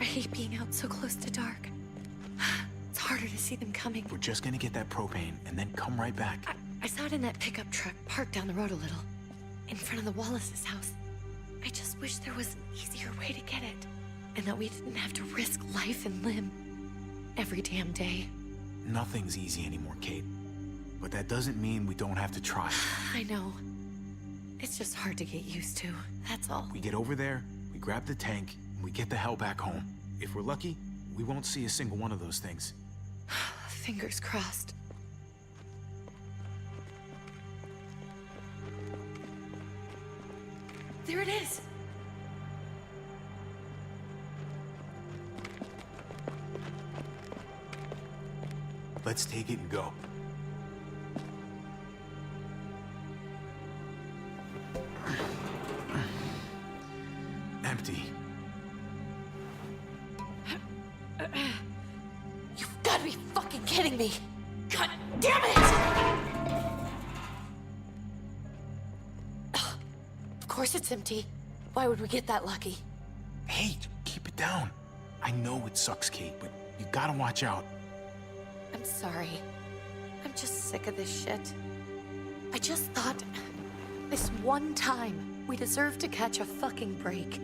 hate being out so close to dark. It's harder to see them coming. We're just gonna get that propane and then come right back. I saw it in that pickup truck parked down the road a little, in front of the Wallace's house. I just wish there was an easier way to get it, and that we didn't have to risk life and limb every damn day. Nothing's easy anymore, Kate. But that doesn't mean we don't have to try. I know. It's just hard to get used to, that's all. We get over there, we grab the tank, and we get the hell back home. If we're lucky, we won't see a single one of those things. Fingers crossed. There it is! Let's take it and go. Empty. You've got to be fucking kidding me! God damn it! Of course it's empty. Why would we get that lucky? Hey, keep it down. I know it sucks, Kate, but you gotta watch out. I'm sorry. I'm just sick of this shit. I just thought, this one time, we deserve to catch a fucking break.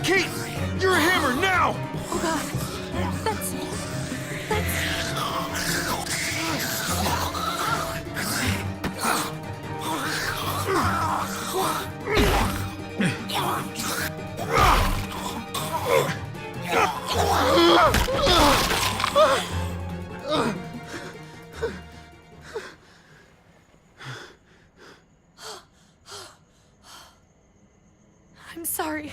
Kate! You're a hammer now! Oh god. That's... I'm sorry.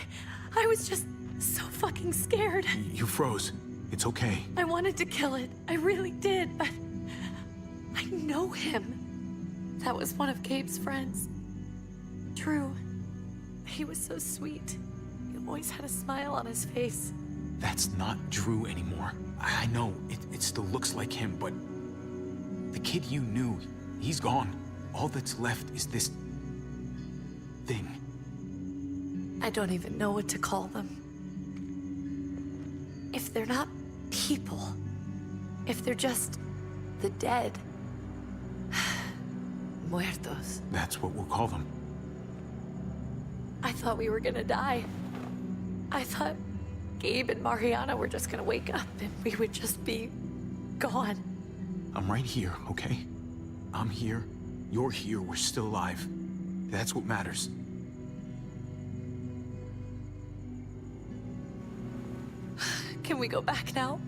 I was just so fucking scared. You froze. It's okay. I wanted to kill it. I really did, but... I know him. That was one of Gabe's friends. Drew. He was so sweet. He always had a smile on his face. That's not Drew anymore. I know, it still looks like him, but... The kid you knew, he's gone. All that's left is this... thing. I don't even know what to call them. If they're not people, if they're just the dead, muertos. That's what we'll call them. I thought we were gonna die. I thought Gabe and Mariana were just gonna wake up and we would just be gone. I'm right here, okay? I'm here, you're here, we're still alive. That's what matters. Can we go back now?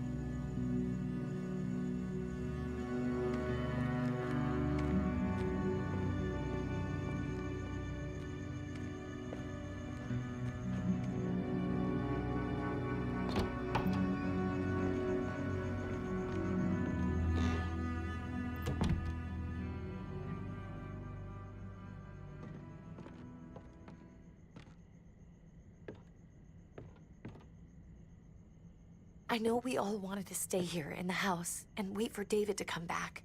I know we all wanted to stay here in the house and wait for David to come back.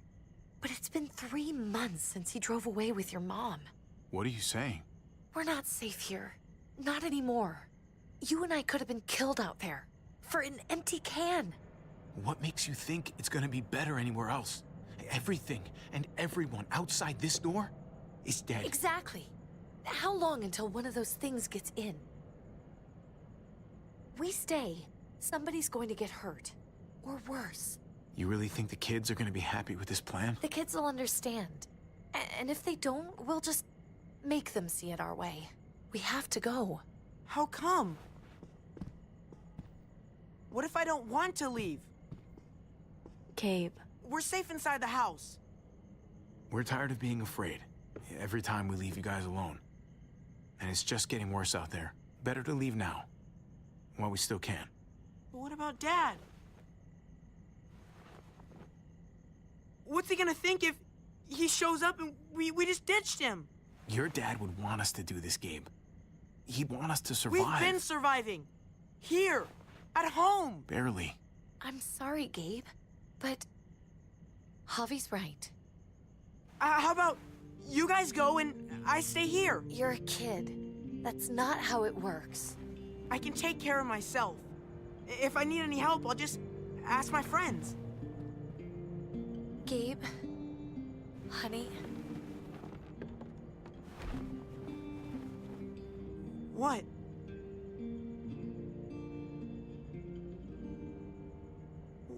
But it's been 3 months since he drove away with your mom. What are you saying? We're not safe here. Not anymore. You and I could have been killed out there. For an empty can. What makes you think it's gonna be better anywhere else? Everything and everyone outside this door is dead. Exactly. How long until one of those things gets in? We stay. Somebody's going to get hurt. Or worse. You really think the kids are gonna be happy with this plan? The kids will understand. And if they don't, we'll just make them see it our way. We have to go. How come? What if I don't want to leave? Gabe. We're safe inside the house. We're tired of being afraid. Every time we leave you guys alone. And it's just getting worse out there. Better to leave now. While we still can. But what about Dad? What's he gonna think if he shows up and we just ditched him? Your dad would want us to do this, Gabe. He'd want us to survive. We've been surviving. Here. At home! Barely. I'm sorry, Gabe, but Javi's right. How about you guys go and I stay here? You're a kid. That's not how it works. I can take care of myself. If I need any help, I'll just ask my friends. Gabe, honey, What?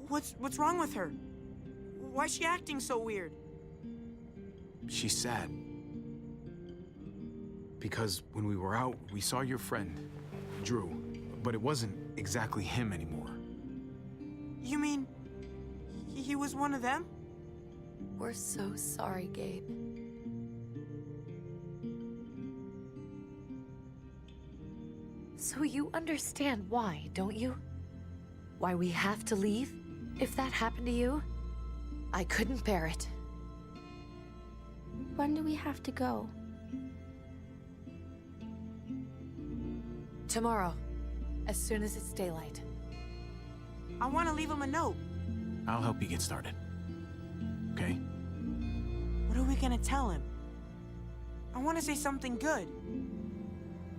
What's wrong with her? Why's she acting so weird? She's sad. Because when we were out, we saw your friend, Drew. But it wasn't exactly him anymore. You mean he was one of them? we're so sorry, Gabe. So you understand why, don't you? Why we have to leave? If that happened to you, I couldn't bear it. When do we have to go? Tomorrow, as soon as it's daylight. I want to leave him a note. I'll help you get started. Okay? What are we gonna tell him? I want to say something good.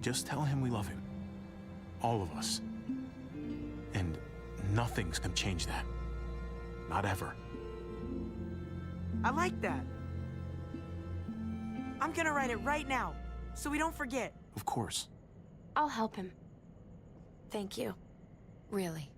Just tell him we love him. All of us. And nothing's gonna change that. Not ever. I like that. I'm gonna write it right now, so we don't forget. Of course. I'll help him. Thank you. Really.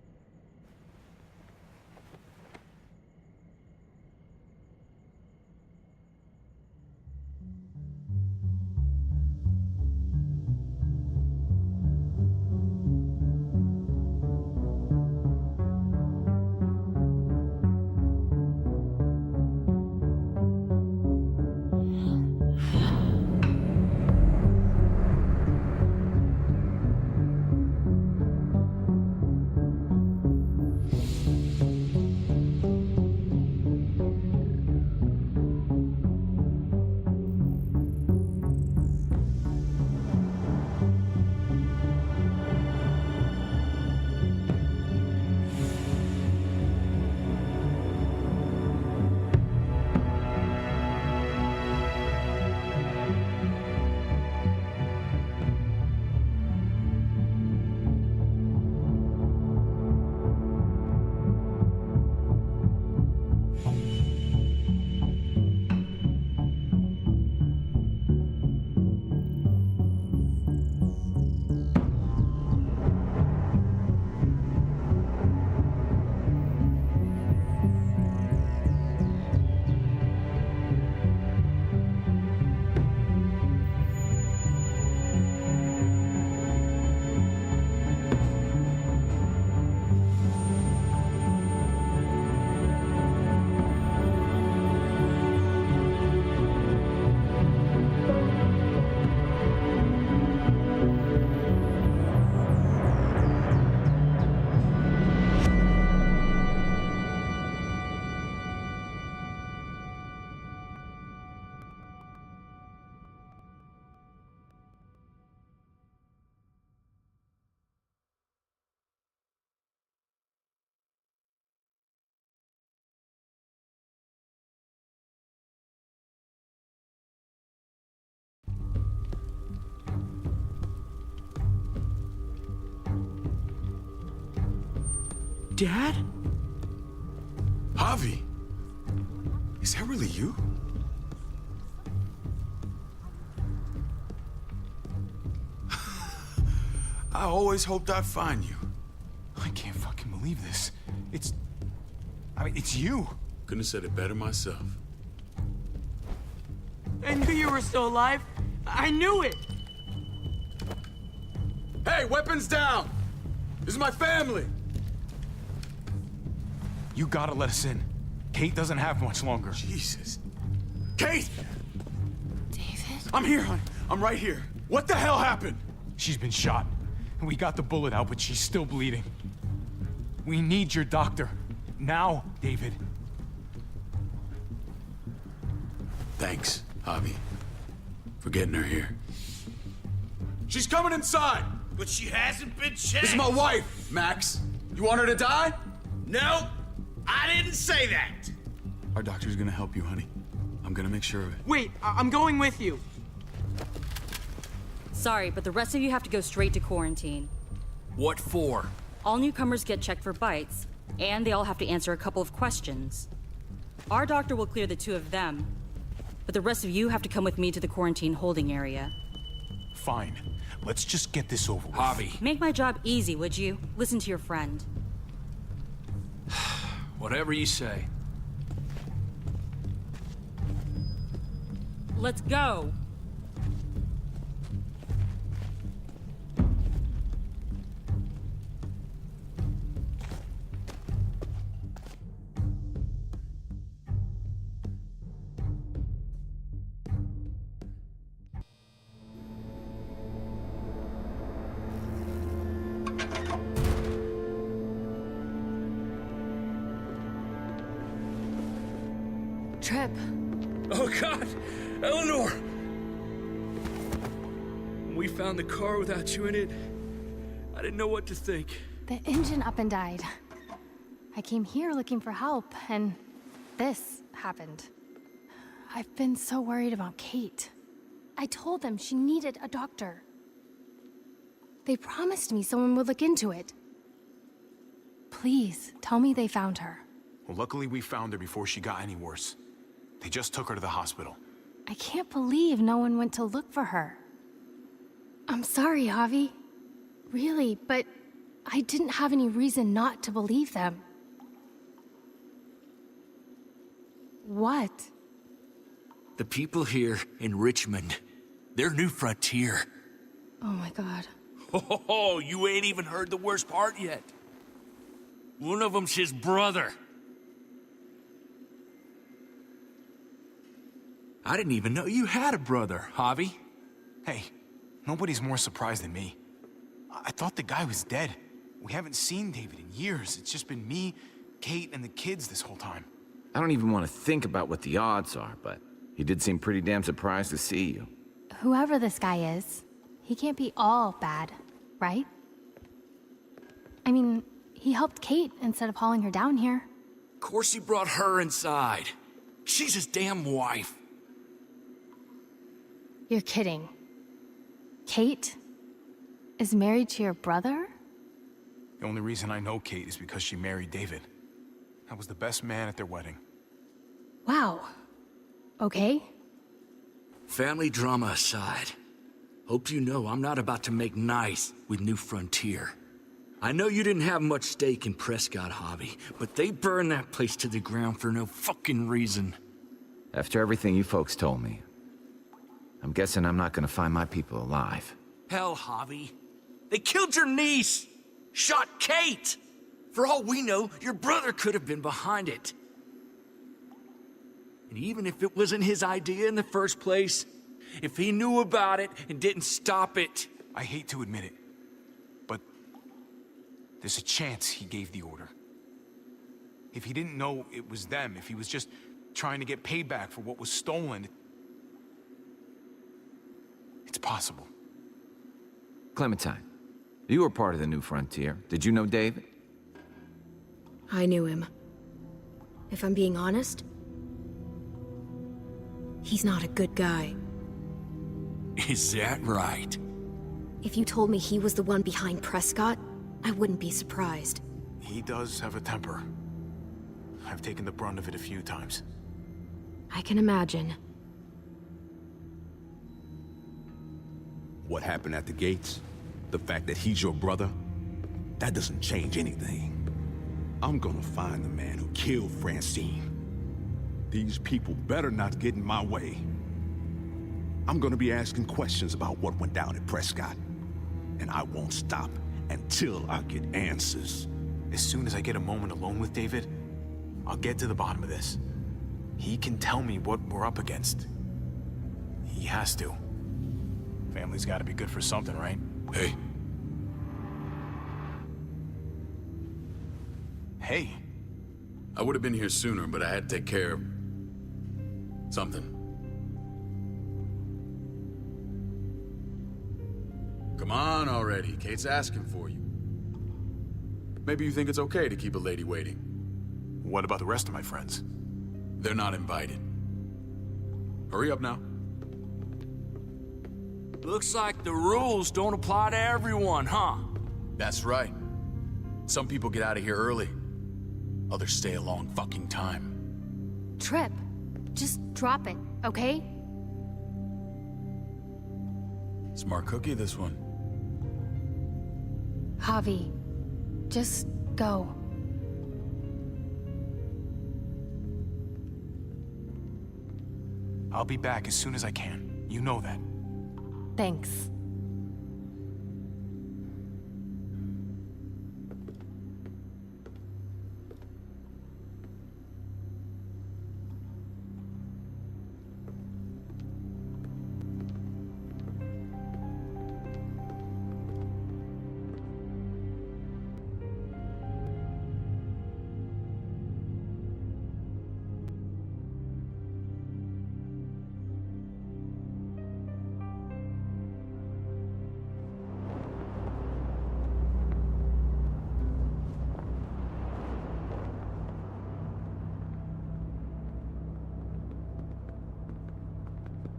Dad? Javi! Is that really you? I always hoped I'd find you. I can't fucking believe this. It's you. Couldn't have said it better myself. I knew you were still alive. I knew it. Hey, weapons down! This is my family! You gotta let us in. Kate doesn't have much longer. Jesus. Kate! David? I'm here, hon. I'm right here. What the hell happened? She's been shot. We got the bullet out, but she's still bleeding. We need your doctor. Now, David. Thanks, Javi, for getting her here. She's coming inside! But she hasn't been checked. This is my wife, Max. You want her to die? No, I didn't say that. Our doctor's gonna help you, honey. I'm gonna make sure of it. Wait, I'm going with you. Sorry, but the rest of you have to go straight to quarantine. What for? All newcomers get checked for bites, and they all have to answer a couple of questions. Our doctor will clear the two of them, but the rest of you have to come with me to the quarantine holding area. Fine. Let's just get this over with. Javi, Make my job easy, would you? Listen to your friend. whatever you say. Let's go! Trip. Oh, God! Eleanor! When we found the car without you in it, I didn't know what to think. The engine up and died. I came here looking for help, and this happened. I've been so worried about Kate. I told them she needed a doctor. They promised me someone would look into it. Please, tell me they found her. Well, luckily we found her before she got any worse. They just took her to the hospital. I can't believe no one went to look for her. I'm sorry, Javi. Really, but I didn't have any reason not to believe them. What? The people here in Richmond, they're New Frontier. Oh my god. Oh, you ain't even heard the worst part yet. One of them's his brother. I didn't even know you had a brother, Javi. Hey, nobody's more surprised than me. I thought the guy was dead. We haven't seen David in years. It's just been me, Kate, and the kids this whole time. I don't even want to think about what the odds are, but he did seem pretty damn surprised to see you. Whoever this guy is, he can't be all bad, right? I mean, he helped Kate instead of hauling her down here. Of course he brought her inside. She's his damn wife. You're kidding. Kate is married to your brother? The only reason I know Kate is because she married David. I was the best man at their wedding. Wow. Okay. Family drama aside, hope you know I'm not about to make nice with New Frontier. I know you didn't have much stake in Prescott, Javi, but they burned that place to the ground for no fucking reason. After everything you folks told me, I'm guessing I'm not gonna find my people alive. Hell, Javi. They killed your niece! Shot Kate! For all we know, your brother could have been behind it. And even if it wasn't his idea in the first place, if he knew about it and didn't stop it... I hate to admit it, but there's a chance he gave the order. If he didn't know it was them, if he was just trying to get payback for what was stolen, it's possible. Clementine, you were part of the New Frontier. Did you know David? I knew him. If I'm being honest, he's not a good guy. Is that right? If you told me he was the one behind Prescott, I wouldn't be surprised. He does have a temper. I've taken the brunt of it a few times. I can imagine. What happened at the gates, the fact that he's your brother, that doesn't change anything. I'm gonna find the man who killed Francine. These people better not get in my way. I'm gonna be asking questions about what went down at Prescott. And I won't stop until I get answers. As soon as I get a moment alone with David, I'll get to the bottom of this. He can tell me what we're up against. He has to. Family's gotta be good for something, right? Hey. Hey. I would have been here sooner, but I had to take care of... something. Come on already. Kate's asking for you. Maybe you think it's okay to keep a lady waiting. What about the rest of my friends? They're not invited. Hurry up now. Looks like the rules don't apply to everyone, huh? That's right. Some people get out of here early. Others stay a long fucking time. Trip, just drop it, okay? Smart cookie, this one. Javi, just go. I'll be back as soon as I can. You know that. Thanks.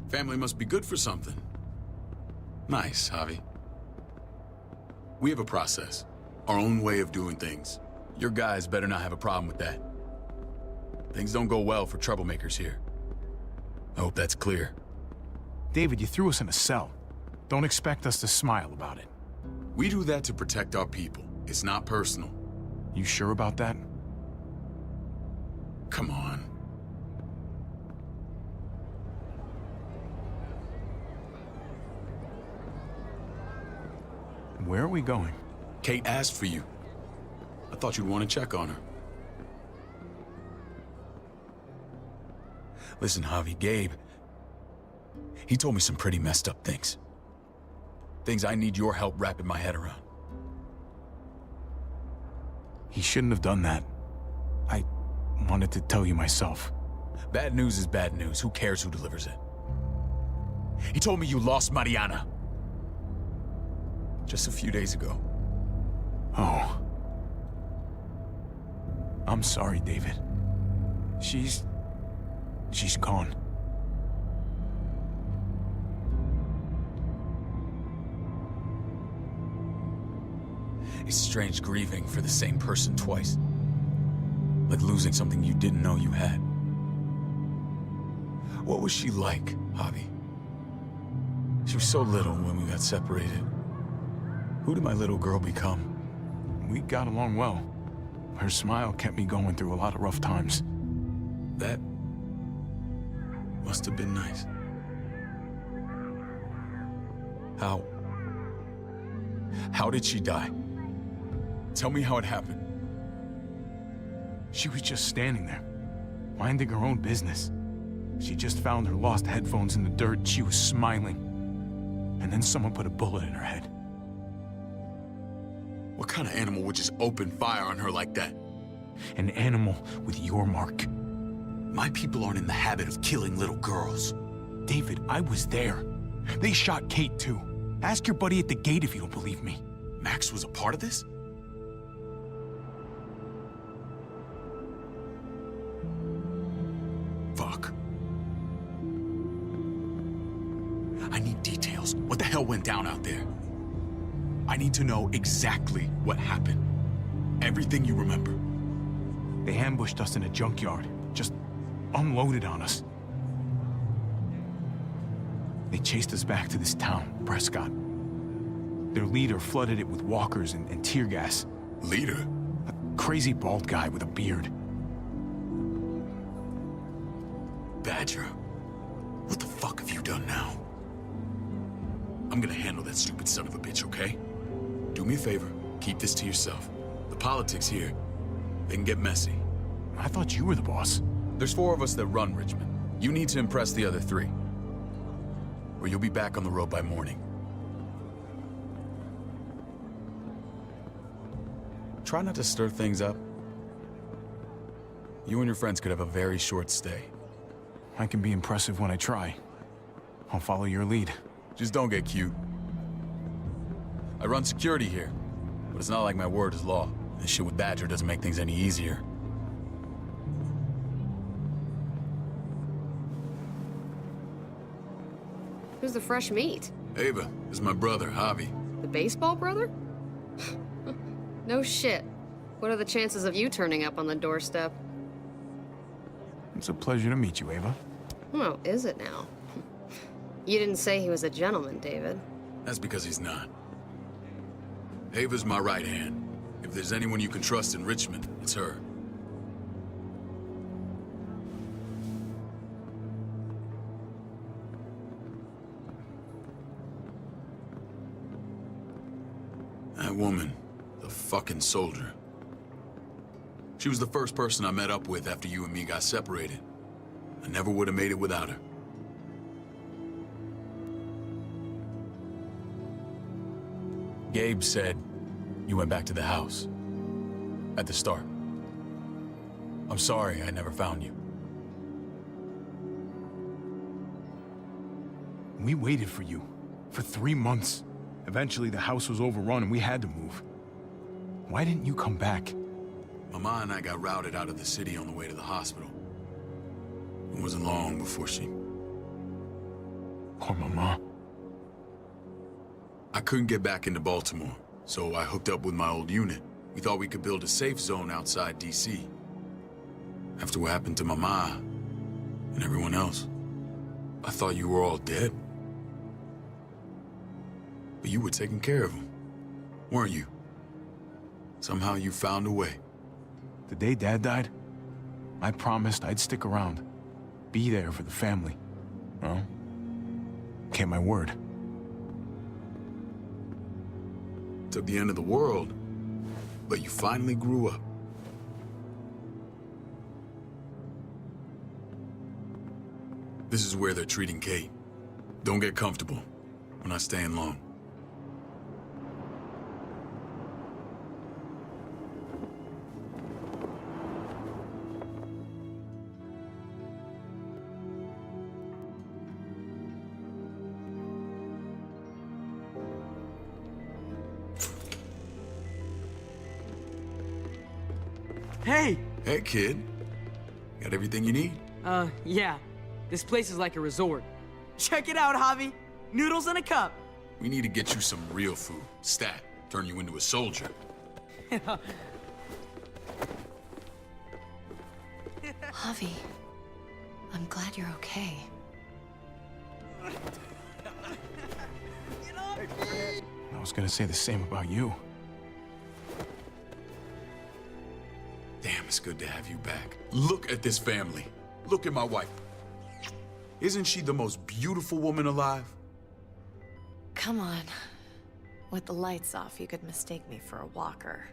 Family must be good for something. Nice, Javi. We have a process, our own way of doing things. Your guys better not have a problem with that. Things don't go well for troublemakers here. I hope that's clear. David, you threw us in a cell. Don't expect us to smile about it. We do that to protect our people. It's not personal. You sure about that? Come on. Where are we going? Kate asked for you. I thought you'd want to check on her. Listen, Javi, Gabe, he told me some pretty messed up things. Things I need your help wrapping my head around. He shouldn't have done that. I wanted to tell you myself. Bad news is bad news. Who cares who delivers it? He told me you lost Mariana. Just a few days ago. Oh. I'm sorry, David. She's gone. It's strange grieving for the same person twice. Like losing something you didn't know you had. What was she like, Javi? She was so little when we got separated. Who did my little girl become? We got along well. Her smile kept me going through a lot of rough times. That must have been nice. How did she die? Tell me how it happened. She was just standing there, minding her own business. She just found her lost headphones in the dirt. She was smiling. And then someone put a bullet in her head. What kind of animal would just open fire on her like that? An animal with your mark. My people aren't in the habit of killing little girls. David, I was there. They shot Kate too. Ask your buddy at the gate if you don't believe me. Max was a part of this? Fuck. I need details. What the hell went down out there? I need to know exactly what happened. Everything you remember. They ambushed us in a junkyard. Just unloaded on us. They chased us back to this town, Prescott. Their leader flooded it with walkers and tear gas. Leader? A crazy bald guy with a beard. Badger, what the fuck have you done now? I'm gonna handle that stupid son of a bitch, okay? Do me a favor, keep this to yourself. The politics here, they can get messy. I thought you were the boss. There's 4 of us that run Richmond. You need to impress the other 3. Or you'll be back on the road by morning. Try not to stir things up. You and your friends could have a very short stay. I can be impressive when I try. I'll follow your lead. Just don't get cute. I run security here, but it's not like my word is law. This shit with Badger doesn't make things any easier. Who's the fresh meat? Ava, this is my brother, Javi. The baseball brother? No shit. What are the chances of you turning up on the doorstep? It's a pleasure to meet you, Ava. Well, is it now? You didn't say he was a gentleman, David. That's because he's not. Ava's my right hand. If there's anyone you can trust in Richmond, it's her. That woman, the fucking soldier. She was the first person I met up with after you and me got separated. I never would have made it without her. Gabe said you went back to the house. At the start. I'm sorry I never found you. We waited for you. For 3 months. Eventually, the house was overrun and we had to move. Why didn't you come back? Mama and I got routed out of the city on the way to the hospital. It wasn't long before she... Poor Mama. I couldn't get back into Baltimore, so I hooked up with my old unit. We thought we could build a safe zone outside D.C. After what happened to Mama and everyone else, I thought you were all dead. But you were taking care of them, weren't you? Somehow you found a way. The day Dad died, I promised I'd stick around. Be there for the family. Well, kept my word. Took the end of the world, but you finally grew up. This is where they're treating Kate. Don't get comfortable. We're not staying long. Hey! Hey, kid. Got everything you need? Yeah. This place is like a resort. Check it out, Javi. Noodles in a cup. We need to get you some real food. Stat. Turn you into a soldier. Javi, I'm glad you're okay. I was gonna say the same about you. Damn, it's good to have you back. Look at this family. Look at my wife. Isn't she the most beautiful woman alive? Come on. With the lights off, you could mistake me for a walker.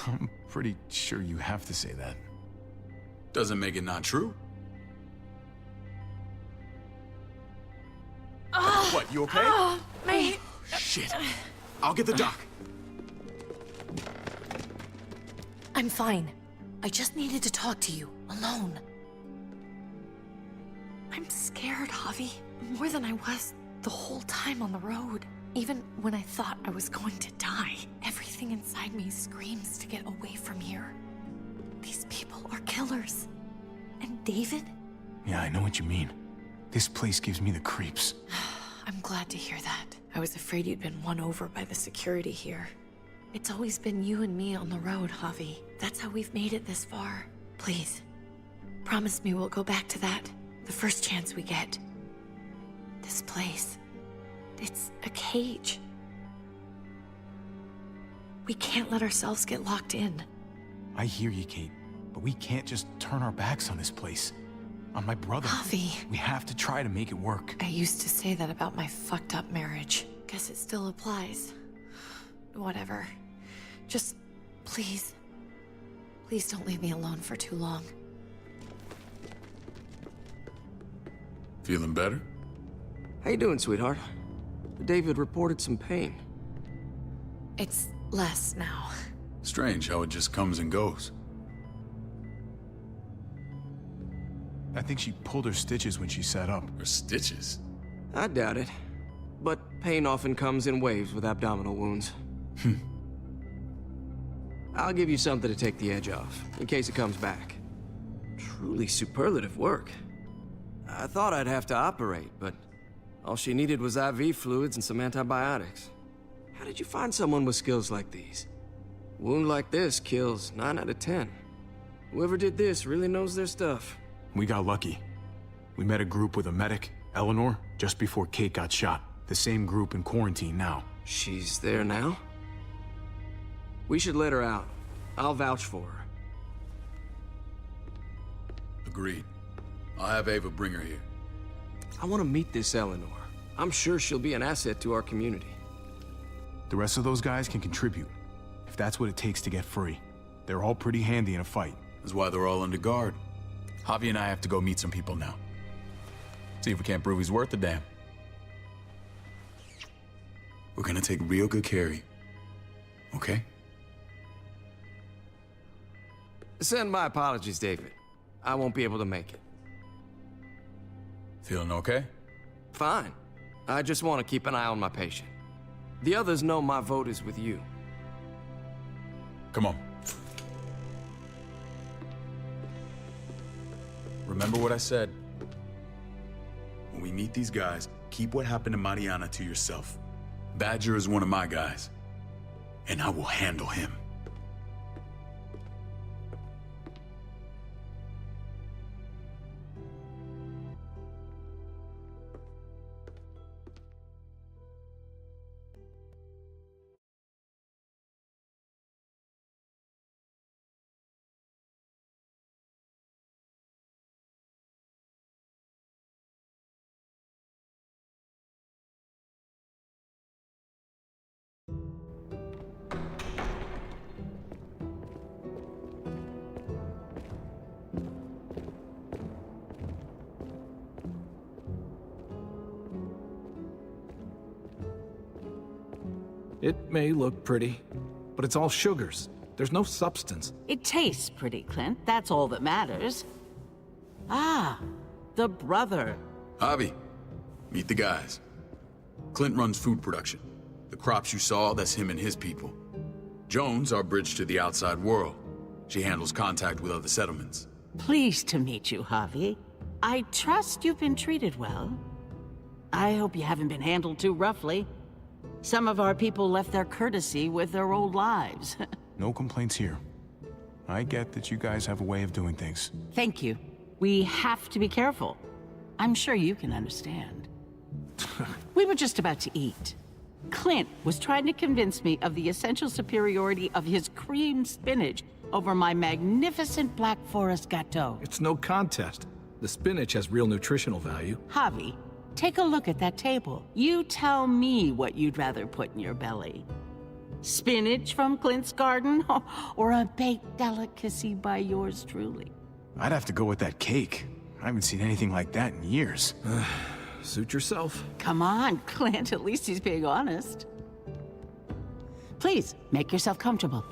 I'm pretty sure you have to say that. Doesn't make it not true. What, you okay? Mate. Shit. I'll get the doc. I'm fine. I just needed to talk to you, alone. I'm scared, Javi. More than I was the whole time on the road. Even when I thought I was going to die, everything inside me screams to get away from here. These people are killers. And David? Yeah, I know what you mean. This place gives me the creeps. I'm glad to hear that. I was afraid you'd been won over by the security here. It's always been you and me on the road, Javi. That's how we've made it this far. Please, promise me we'll go back to that the first chance we get. This place, it's a cage. We can't let ourselves get locked in. I hear you, Kate, but we can't just turn our backs on this place. On my brother. Javi. We have to try to make it work. I used to say that about my fucked up marriage. Guess it still applies. Whatever. Just, please. Please don't leave me alone for too long. Feeling better? How you doing, sweetheart? David reported some pain. It's less now. Strange how it just comes and goes. I think she pulled her stitches when she sat up. Her stitches? I doubt it. But pain often comes in waves with abdominal wounds. I'll give you something to take the edge off, in case it comes back. Truly superlative work. I thought I'd have to operate, but all she needed was IV fluids and some antibiotics. How did you find someone with skills like these? A wound like this kills 9 out of 10. Whoever did this really knows their stuff. We got lucky. We met a group with a medic, Eleanor, just before Kate got shot. The same group in quarantine now. She's there now? We should let her out. I'll vouch for her. Agreed. I'll have Ava bring her here. I want to meet this Eleanor. I'm sure she'll be an asset to our community. The rest of those guys can contribute, if that's what it takes to get free. They're all pretty handy in a fight. That's why they're all under guard. Javi and I have to go meet some people now. See if we can't prove he's worth the damn. We're gonna take real good care of you. Okay? Send my apologies, David. I won't be able to make it. Feeling okay? Fine. I just want to keep an eye on my patient. The others know my vote is with you. Come on. Remember what I said. When we meet these guys, keep what happened to Mariana to yourself. Badger is one of my guys, and I will handle him. It may look pretty, but it's all sugars. There's no substance. It tastes pretty, Clint. That's all that matters. Ah, the brother. Javi, meet the guys. Clint runs food production. The crops you saw, that's him and his people. Jones, our bridge to the outside world. She handles contact with other settlements. Pleased to meet you, Javi. I trust you've been treated well. I hope you haven't been handled too roughly. Some of our people left their courtesy with their old lives. No complaints here. I get that you guys have a way of doing things. Thank you. We have to be careful. I'm sure you can understand. We were just about to eat. Clint was trying to convince me of the essential superiority of his cream spinach over my magnificent Black Forest gâteau. It's no contest. The spinach has real nutritional value. Javi, take a look at that table. You tell me what you'd rather put in your belly. Spinach from Clint's garden, or a baked delicacy by yours truly? I'd have to go with that cake. I haven't seen anything like that in years. Suit yourself. Come on, Clint, at least he's being honest. Please, make yourself comfortable.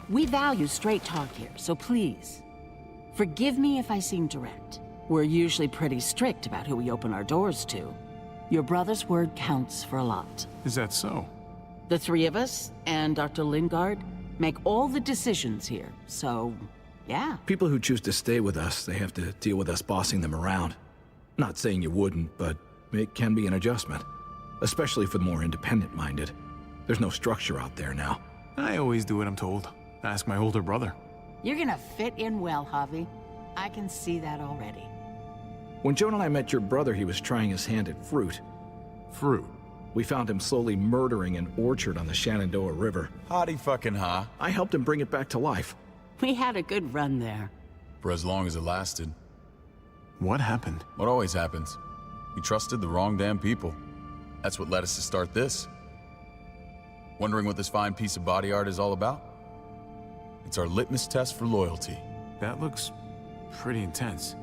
We value straight talk here, so please, forgive me if I seem direct. We're usually pretty strict about who we open our doors to. Your brother's word counts for a lot. Is that so? The three of us and Dr. Lingard make all the decisions here, so yeah. People who choose to stay with us, they have to deal with us bossing them around. Not saying you wouldn't, but it can be an adjustment. Especially for the more independent-minded. There's no structure out there now. I always do what I'm told. Ask my older brother. You're gonna fit in well, Javi. I can see that already. When Joan and I met your brother, he was trying his hand at fruit. Fruit? We found him slowly murdering an orchard on the Shenandoah River. Howdy fucking ha. I helped him bring it back to life. We had a good run there. For as long as it lasted. What happened? What always happens. We trusted the wrong damn people. That's what led us to start this. Wondering what this fine piece of body art is all about? It's our litmus test for loyalty. That looks pretty intense.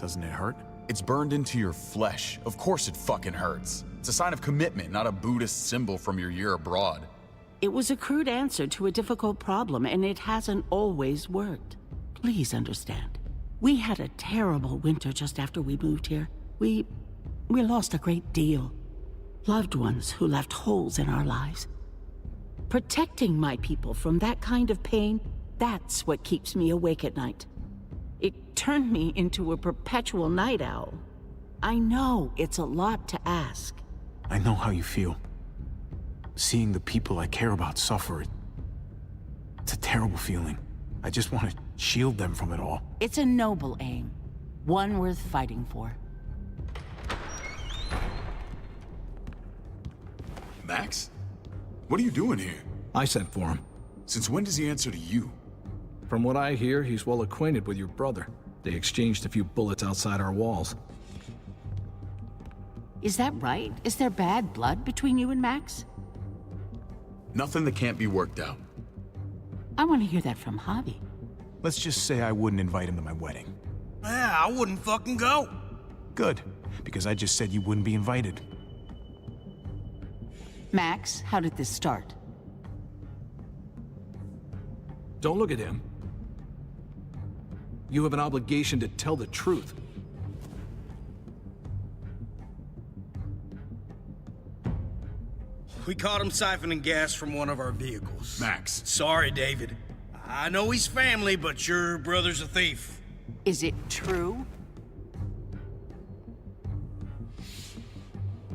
Doesn't it hurt? It's burned into your flesh. Of course it fucking hurts. It's a sign of commitment, not a Buddhist symbol from your year abroad. It was a crude answer to a difficult problem, and it hasn't always worked. Please understand. We had a terrible winter just after we moved here. We lost a great deal. Loved ones who left holes in our lives. Protecting my people from that kind of pain, that's what keeps me awake at night. It turned me into a perpetual night owl. I know it's a lot to ask. I know how you feel. Seeing the people I care about suffer, it's a terrible feeling. I just want to shield them from it all. It's a noble aim, one worth fighting for. Max? What are you doing here? I sent for him. Since when does he answer to you? From what I hear, he's well acquainted with your brother. They exchanged a few bullets outside our walls. Is that right? Is there bad blood between you and Max? Nothing that can't be worked out. I want to hear that from Javi. Let's just say I wouldn't invite him to my wedding. Yeah, I wouldn't fucking go. Good, because I just said you wouldn't be invited. Max, how did this start? Don't look at him. You have an obligation to tell the truth. We caught him siphoning gas from one of our vehicles. Max. Sorry, David. I know he's family, but your brother's a thief. Is it true?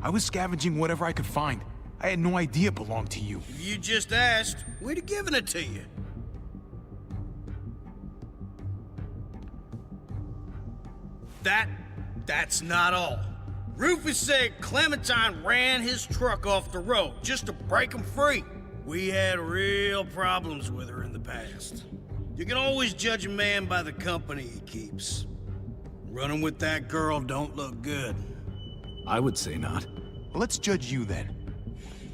I was scavenging whatever I could find. I had no idea it belonged to you. If you just asked, we'd have given it to you. That's not all. Rufus said Clementine ran his truck off the road just to break him free. We had real problems with her in the past. You can always judge a man by the company he keeps. Running with that girl don't look good. I would say not. Well, let's judge you then.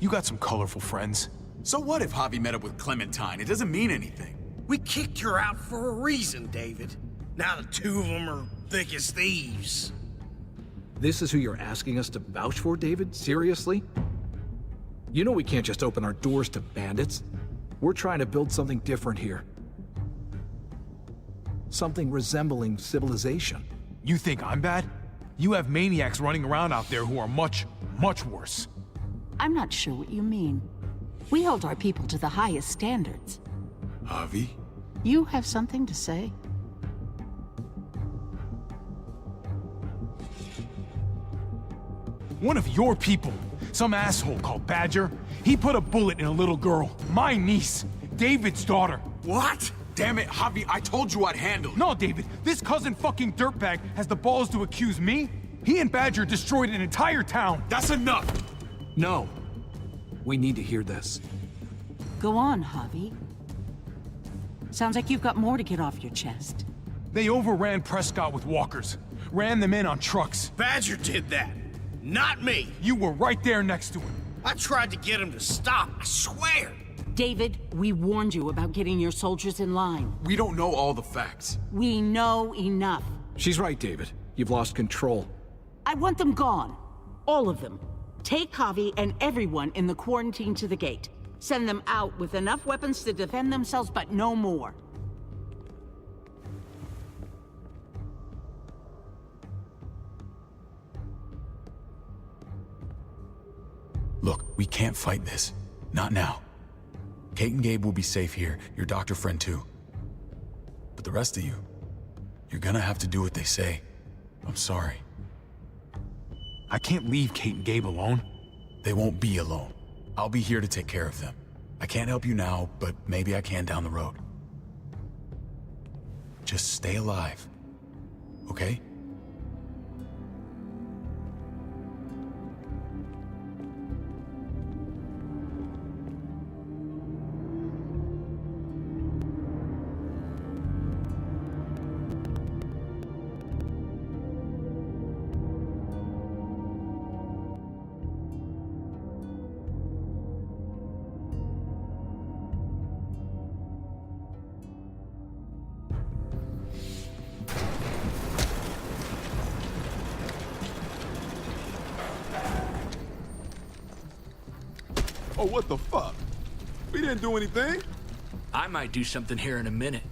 You got some colorful friends. So what if Javi met up with Clementine? It doesn't mean anything. We kicked her out for a reason, David. Now the two of them are thick as thieves. This is who you're asking us to vouch for, David? Seriously? You know we can't just open our doors to bandits. We're trying to build something different here. Something resembling civilization. You think I'm bad? You have maniacs running around out there who are much, much worse. I'm not sure what you mean. We hold our people to the highest standards. Javi? You have something to say? One of your people, some asshole called Badger, he put a bullet in a little girl, my niece, David's daughter. What? Damn it, Javi, I told you I'd handle it. No, David, this cousin fucking dirtbag has the balls to accuse me? He and Badger destroyed an entire town. That's enough! No. We need to hear this. Go on, Javi. Sounds like you've got more to get off your chest. They overran Prescott with walkers, ran them in on trucks. Badger did that, not me. You were right there next to him. I tried to get him to stop, I swear. David, we warned you about getting your soldiers in line. We don't know all the facts. We know enough. She's right, David. You've lost control. I want them gone. All of them. Take Javi and everyone in the quarantine to the gate. Send them out with enough weapons to defend themselves, but no more. Look, we can't fight this. Not now. Kate and Gabe will be safe here, your doctor friend too. But the rest of you, you're gonna have to do what they say. I'm sorry. I can't leave Kate and Gabe alone. They won't be alone. I'll be here to take care of them. I can't help you now, but maybe I can down the road. Just stay alive, okay? Oh, what the fuck? We didn't do anything. I might do something here in a minute.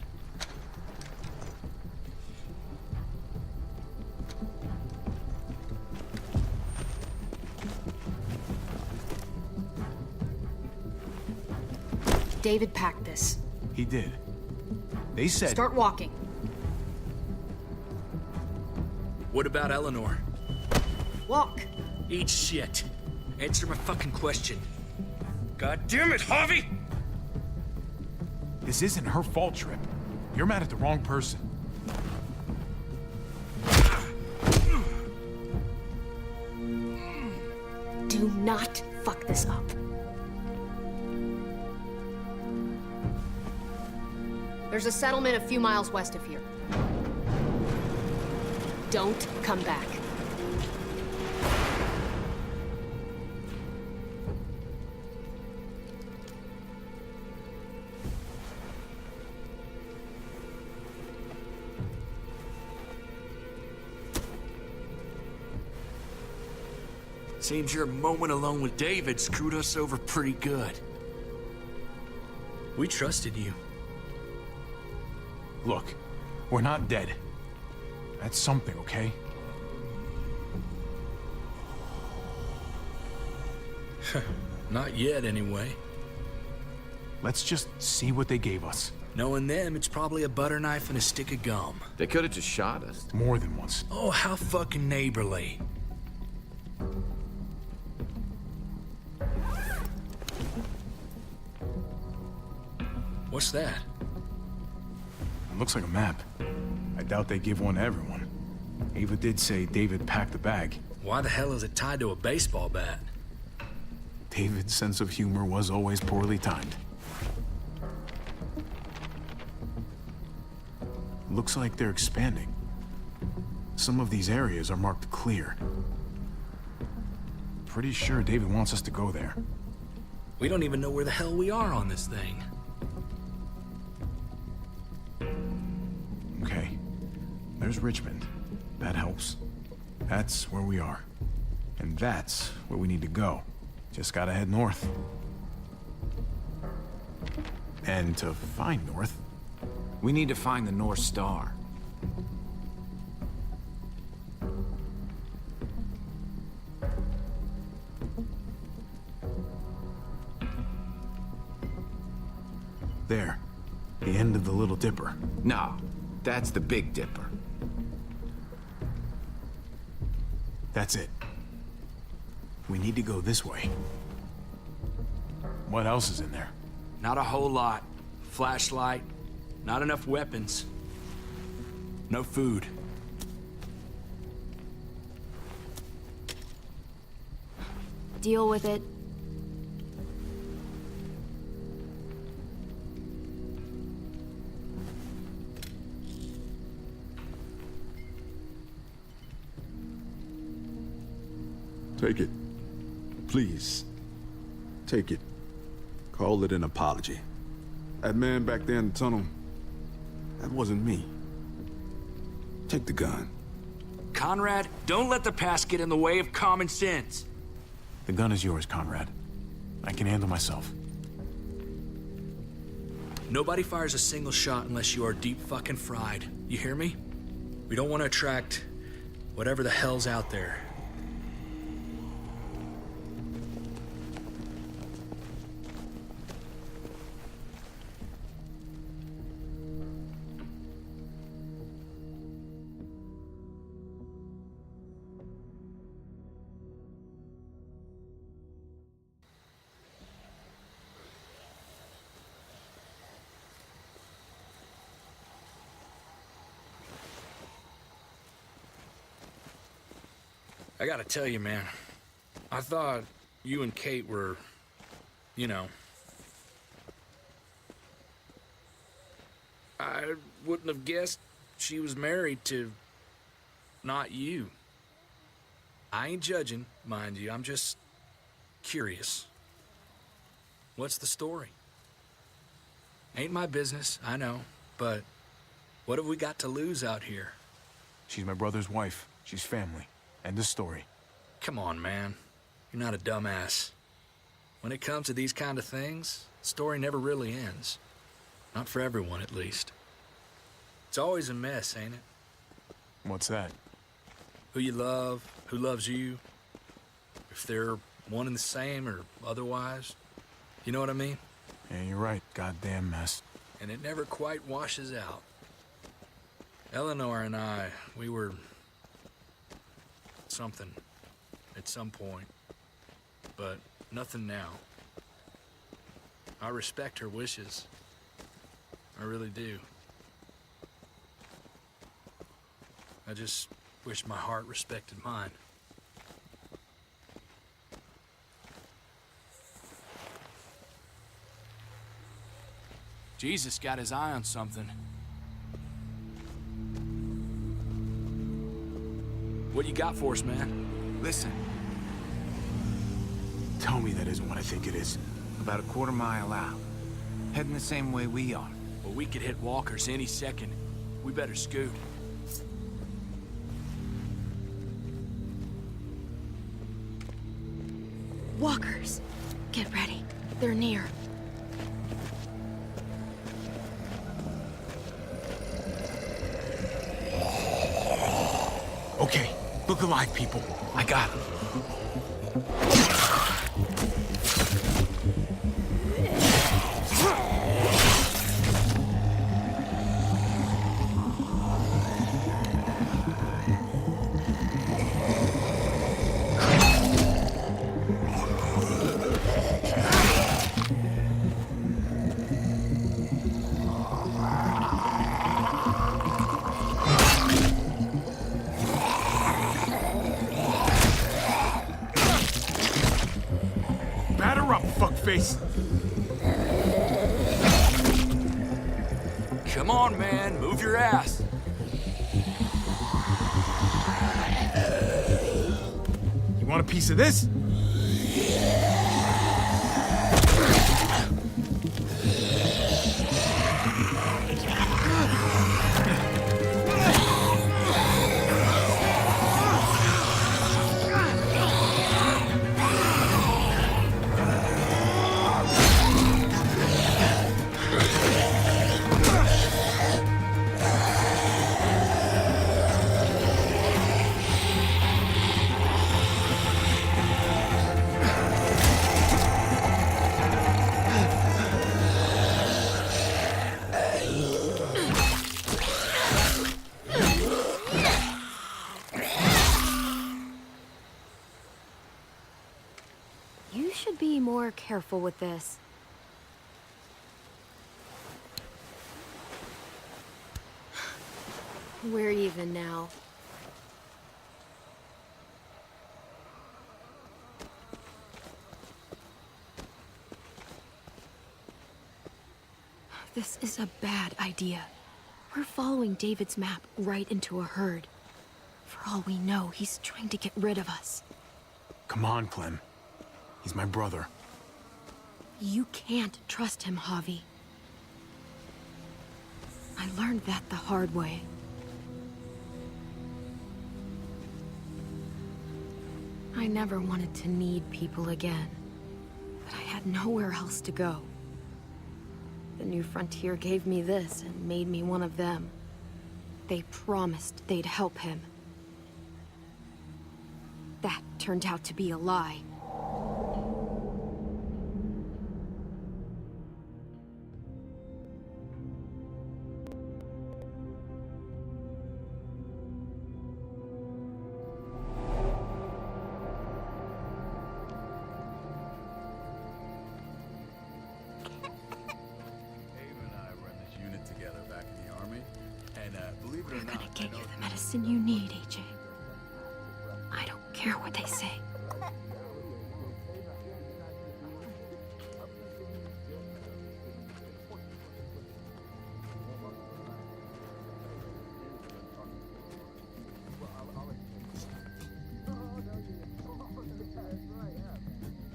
David packed this. He did. They said... Start walking. What about Eleanor? Walk. Eat shit. Answer my fucking question. God damn it, Harvey! This isn't her fault, Trip. You're mad at the wrong person. Do not fuck this up. There's a settlement a few miles west of here. Don't come back. Seems your moment alone with David screwed us over pretty good. We trusted you. Look, we're not dead. That's something, okay? Not yet, anyway. Let's just see what they gave us. Knowing them, it's probably a butter knife and a stick of gum. They could have just shot us. More than once. Oh, how fucking neighborly. What's that? It looks like a map. I doubt they give one to everyone. Ava did say David packed the bag. Why the hell is it tied to a baseball bat? David's sense of humor was always poorly timed. Looks like they're expanding. Some of these areas are marked clear. Pretty sure David wants us to go there. We don't even know where the hell we are on this thing. Okay. There's Richmond. That helps. That's where we are. And that's where we need to go. Just gotta head north. And to find north... We need to find the North Star. There. The end of the Little Dipper. No, that's the Big Dipper. That's it. We need to go this way. What else is in there? Not a whole lot. Flashlight, not enough weapons. No food. Deal with it. Take it. Please. Take it. Call it an apology. That man back there in the tunnel, that wasn't me. Take the gun. Conrad, don't let the past get in the way of common sense. The gun is yours, Conrad. I can handle myself. Nobody fires a single shot unless you are deep fucking fried. You hear me? We don't want to attract whatever the hell's out there. I gotta tell you, man, I thought you and Kate were, you know... I wouldn't have guessed she was married to not you. I ain't judging, mind you, I'm just curious. What's the story? Ain't my business, I know, but what have we got to lose out here? She's my brother's wife. She's family. End of story. Come on, man. You're not a dumbass. When it comes to these kind of things, the story never really ends. Not for everyone, at least. It's always a mess, ain't it? What's that? Who you love, who loves you, if they're one and the same or otherwise. You know what I mean? Yeah, you're right. Goddamn mess. And it never quite washes out. Eleanor and I, we were... something. At some point. But nothing now. I respect her wishes. I really do. I just wish my heart respected mine. Jesus got his eye on something. What you got for us, man? Listen. Tell me that isn't what I think it is. About a quarter mile out. Heading the same way we are. Well, we could hit walkers any second. We better scoot. Walkers! Get ready. They're near. Okay, look alive, people. I got him. Batter up, fuckface! Come on, man. Move your ass. You want a piece of this? You should be more careful with this. We're even now. This is a bad idea. We're following David's map right into a herd. For all we know, he's trying to get rid of us. Come on, Clem. He's my brother. You can't trust him, Javi. I learned that the hard way. I never wanted to need people again, but I had nowhere else to go. The New Frontier gave me this and made me one of them. They promised they'd help him. That turned out to be a lie. Believe it or not, They're gonna get you the medicine you need, AJ. I don't care what they say.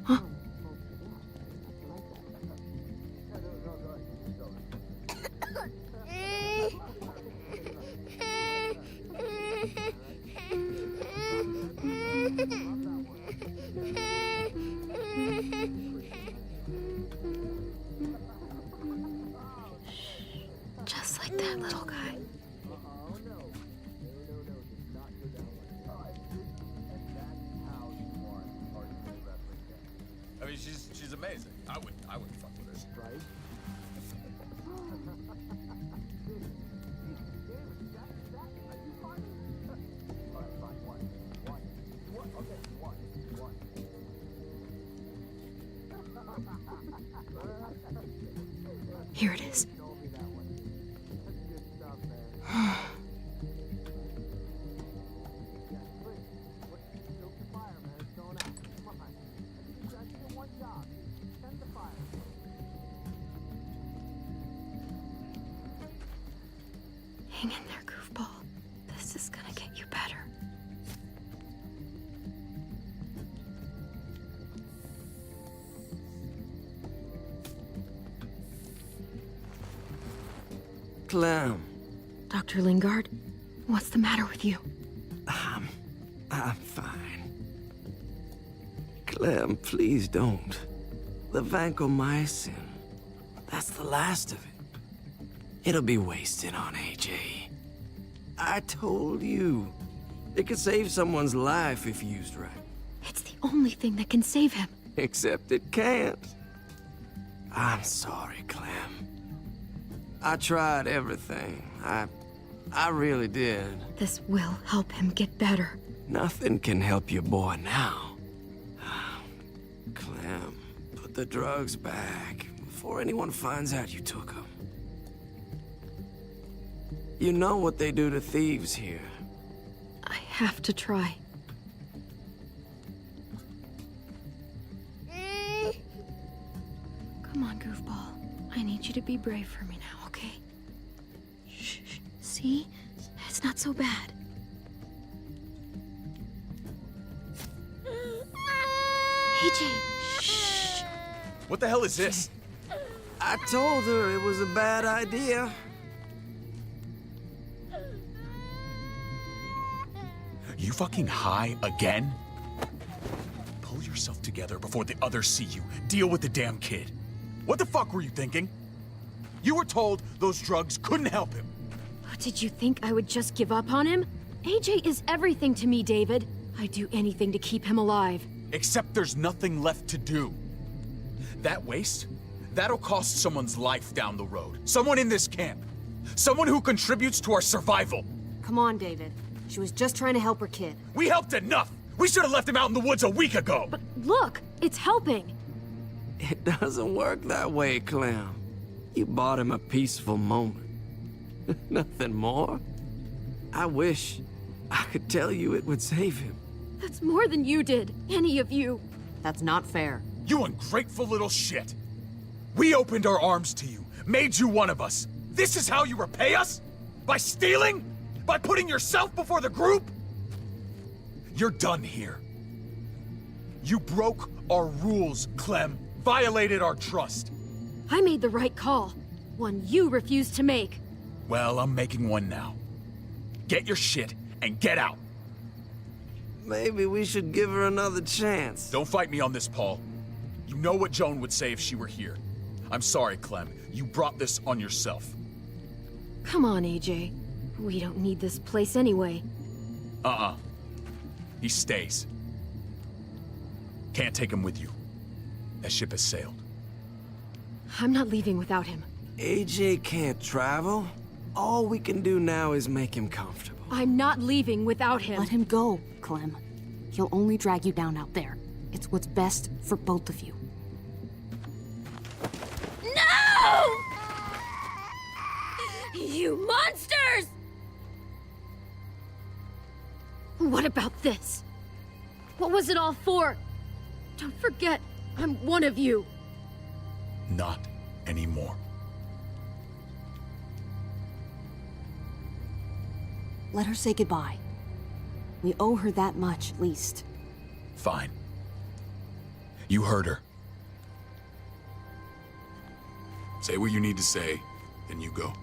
Huh? Just like that little guy. I mean, she's amazing. I wouldn't fuck with her. Here it is. Hang in there, goofball. This is gonna get you better. Clem, Dr. Lingard, what's the matter with you? I'm fine. Clem, please don't. The vancomycin, that's the last of it. It'll be wasted on AJ. I told you. It could save someone's life if used right. It's the only thing that can save him. Except it can't. I'm sorry, Clem. I tried everything. I really did. This will help him get better. Nothing can help your boy now. Clem, put the drugs back before anyone finds out you took them. You know what they do to thieves here. I have to try. Come on, goofball. I need you to be brave for me now, okay? Shh. See? It's not so bad. AJ, shh. What the hell is this? I told her it was a bad idea. You fucking high again? Pull yourself together before the others see you. Deal with the damn kid. What the fuck were you thinking? You were told those drugs couldn't help him. Did you think I would just give up on him? AJ is everything to me, David. I'd do anything to keep him alive. Except there's nothing left to do. That waste, that'll cost someone's life down the road. Someone in this camp. Someone who contributes to our survival. Come on, David. She was just trying to help her kid. We helped enough! We should have left him out in the woods a week ago! But look, it's helping. It doesn't work that way, Clem. You bought him a peaceful moment. Nothing more. I wish I could tell you it would save him. That's more than you did, any of you. That's not fair. You ungrateful little shit! We opened our arms to you, made you one of us. This is how you repay us? By stealing? By putting yourself before the group? You're done here. You broke our rules, Clem. Violated our trust. I made the right call. One you refused to make. Well, I'm making one now. Get your shit and get out. Maybe we should give her another chance. Don't fight me on this, Paul. You know what Joan would say if she were here. I'm sorry, Clem. You brought this on yourself. Come on, AJ. We don't need this place anyway. He stays. Can't take him with you. That ship has sailed. I'm not leaving without him. AJ can't travel. All we can do now is make him comfortable. I'm not leaving without him. Let him go, Clem. He'll only drag you down out there. It's what's best for both of you. No! You monsters! What about this? What was it all for? Don't forget, I'm one of you. Not anymore. Let her say goodbye. We owe her that much, at least. Fine. You heard her. Say what you need to say, then you go.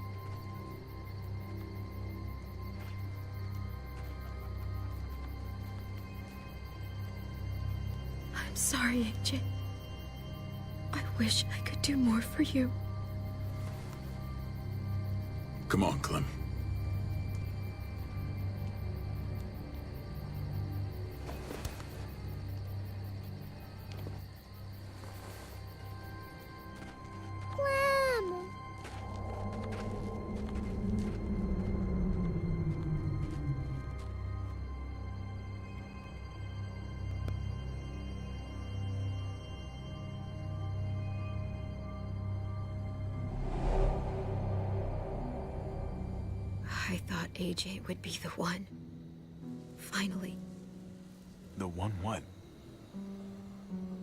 I'm sorry, AJ. I wish I could do more for you. Come on, Clem. I thought AJ would be the one. Finally. The one what?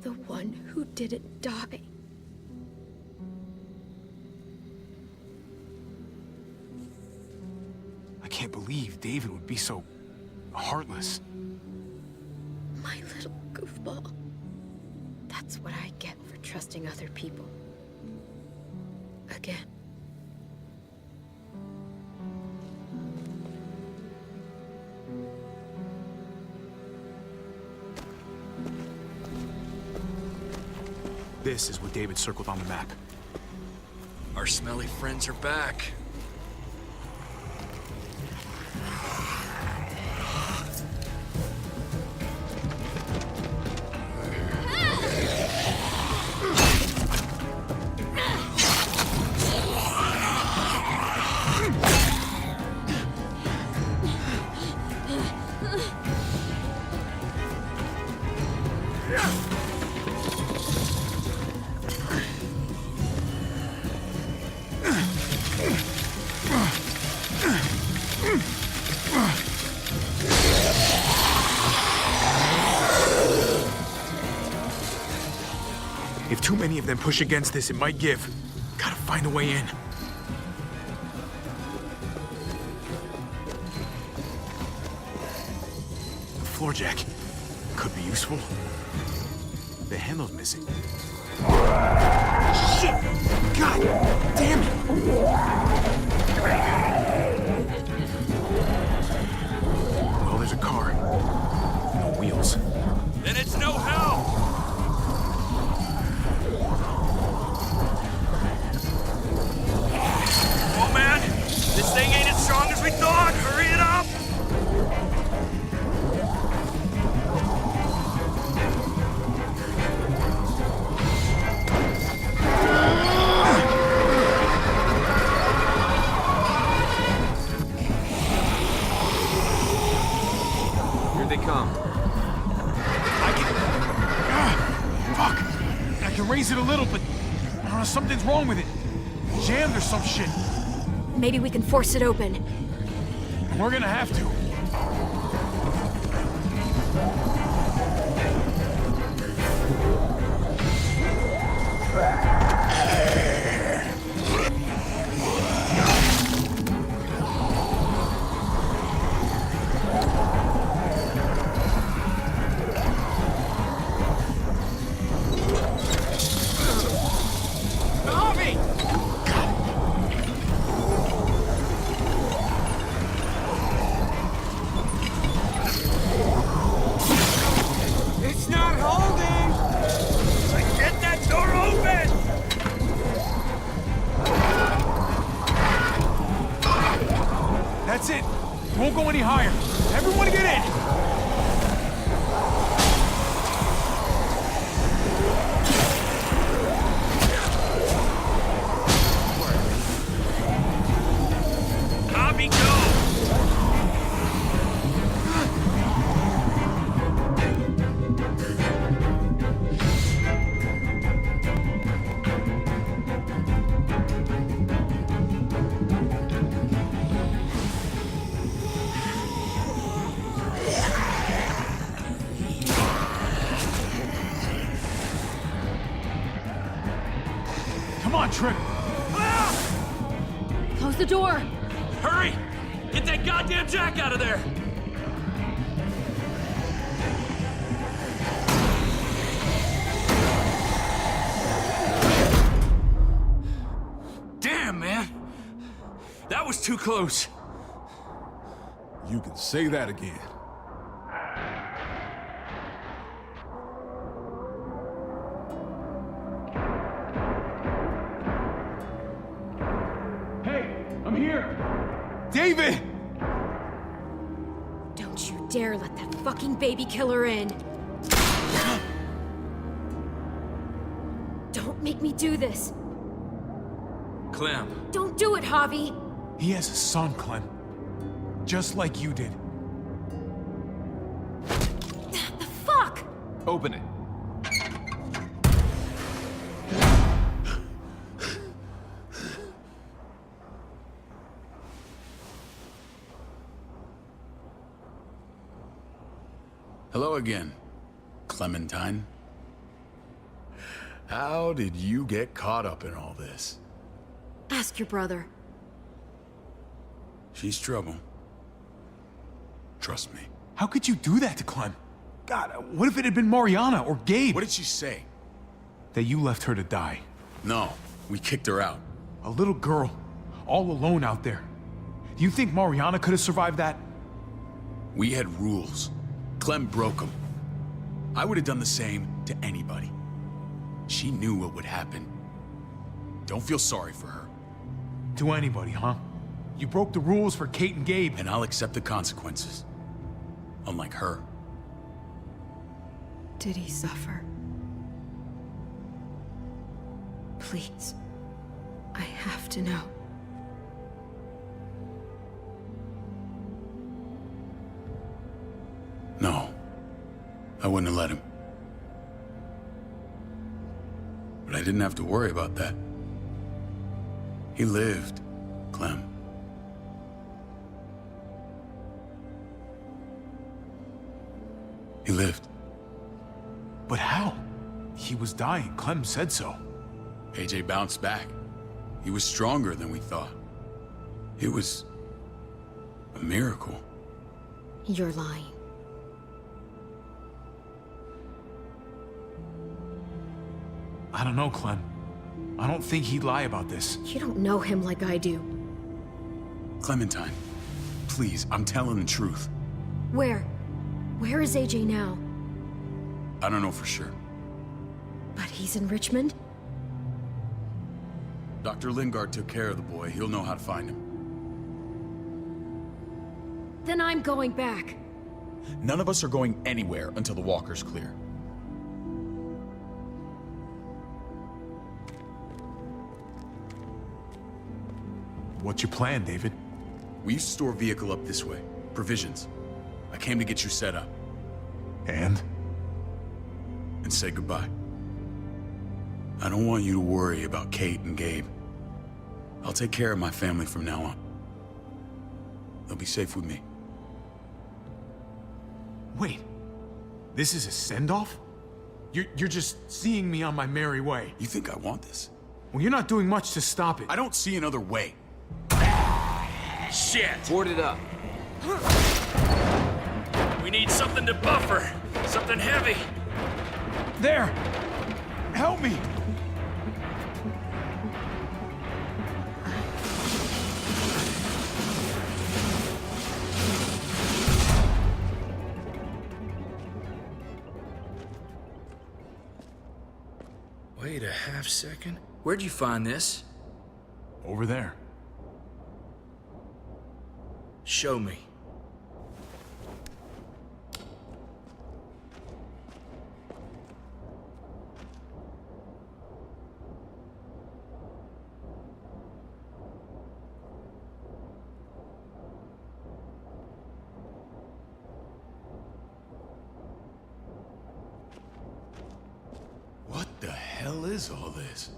The one who didn't die. I can't believe David would be so heartless. My little goofball. That's what I get for trusting other people. Again. This is what David circled on the map. Our smelly friends are back. If too many of them push against this, it might give. Gotta find a way in. The floor jack could be useful. The handle's missing. Shit! God damn it! Well, there's a car. No wheels. Then it's no help! Oh man, this thing ain't as strong as we thought! Hurry it up! Here they come. Fuck! I can raise it a little, but I don't know, something's wrong with it. Jammed or some shit. Maybe we can force it open. We're gonna have to. It's not holding! Get that door open! That's it. It won't go any higher. Everyone get in! Copy, go! Come on, Tripp. Close the door. Hurry! Get that goddamn jack out of there! Damn, man! That was too close. You can say that again. Hey, I'm here. David! Don't you dare let that fucking baby killer in. Don't make me do this. Clem. Don't do it, Javi. He has a son, Clem. Just like you did. The fuck? Open it. Hello again, Clementine. How did you get caught up in all this? Ask your brother. She's trouble. Trust me. How could you do that to Clem? God, what if it had been Mariana or Gabe? What did she say? That you left her to die. No, we kicked her out. A little girl, all alone out there. Do you think Mariana could have survived that? We had rules. Clem broke them. I would have done the same to anybody. She knew what would happen. Don't feel sorry for her. To anybody, huh? You broke the rules for Kate and Gabe. And I'll accept the consequences. Unlike her. Did he suffer? Please. I have to know. No. I wouldn't have let him. But I didn't have to worry about that. He lived, Clem. He lived. But how? He was dying. Clem said so. AJ bounced back. He was stronger than we thought. It was a miracle. You're lying. I don't know, Clem. I don't think he'd lie about this. You don't know him like I do. Clementine, please, I'm telling the truth. Where? Where is AJ now? I don't know for sure. But he's in Richmond? Dr. Lingard took care of the boy. He'll know how to find him. Then I'm going back. None of us are going anywhere until the walker's clear. What's your plan, David? We used to store a vehicle up this way. Provisions. I came to get you set up. And say goodbye. I don't want you to worry about Kate and Gabe. I'll take care of my family from now on. They'll be safe with me. Wait. This is a send-off? You're just seeing me on my merry way. You think I want this? Well, you're not doing much to stop it. I don't see another way. Shit! Board it up. We need something to buffer. Something heavy. There! Help me! Wait a half second. Where'd you find this? Over there. Show me. What the hell is all this?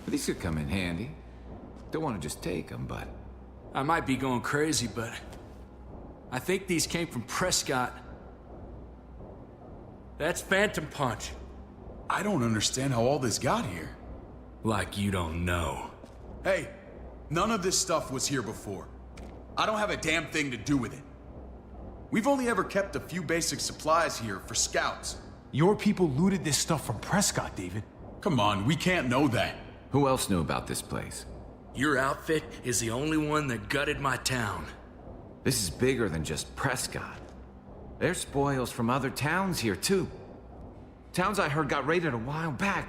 These could come in handy. Don't want to just take them, but... I might be going crazy, but I think these came from Prescott. That's Phantom Punch. I don't understand how all this got here. Like you don't know. Hey, none of this stuff was here before. I don't have a damn thing to do with it. We've only ever kept a few basic supplies here for scouts. Your people looted this stuff from Prescott, David. Come on, we can't know that. Who else knew about this place? Your outfit is the only one that gutted my town. This is bigger than just Prescott. There's spoils from other towns here, too. Towns I heard got raided a while back.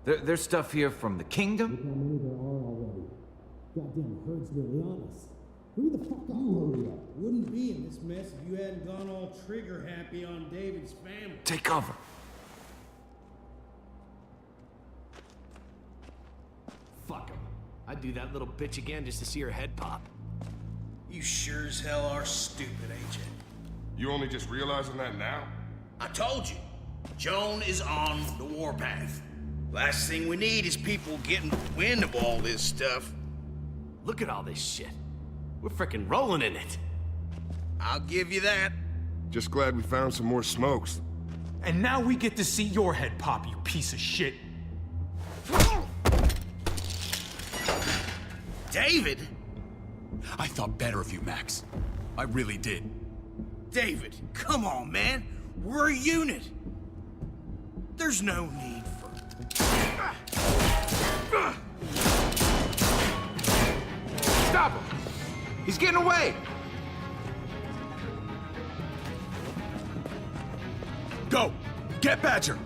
There's stuff here from the Kingdom. Goddamn herd's nearly on us. Who the fuck you hurry up? Wouldn't be in this mess if you hadn't gone all trigger happy on David's family. Take cover. Fuck him. I'd do that little bitch again just to see her head pop. You sure as hell are stupid, AJ. You only just realizing that now? I told you. Joan is on the warpath. Last thing we need is people getting wind of all this stuff. Look at all this shit. We're frickin' rolling in it. I'll give you that. Just glad we found some more smokes. And now we get to see your head pop, you piece of shit. David? I thought better of you, Max. I really did. David, come on, man. We're a unit. There's no need for... Stop him! He's getting away! Go! Get Badger!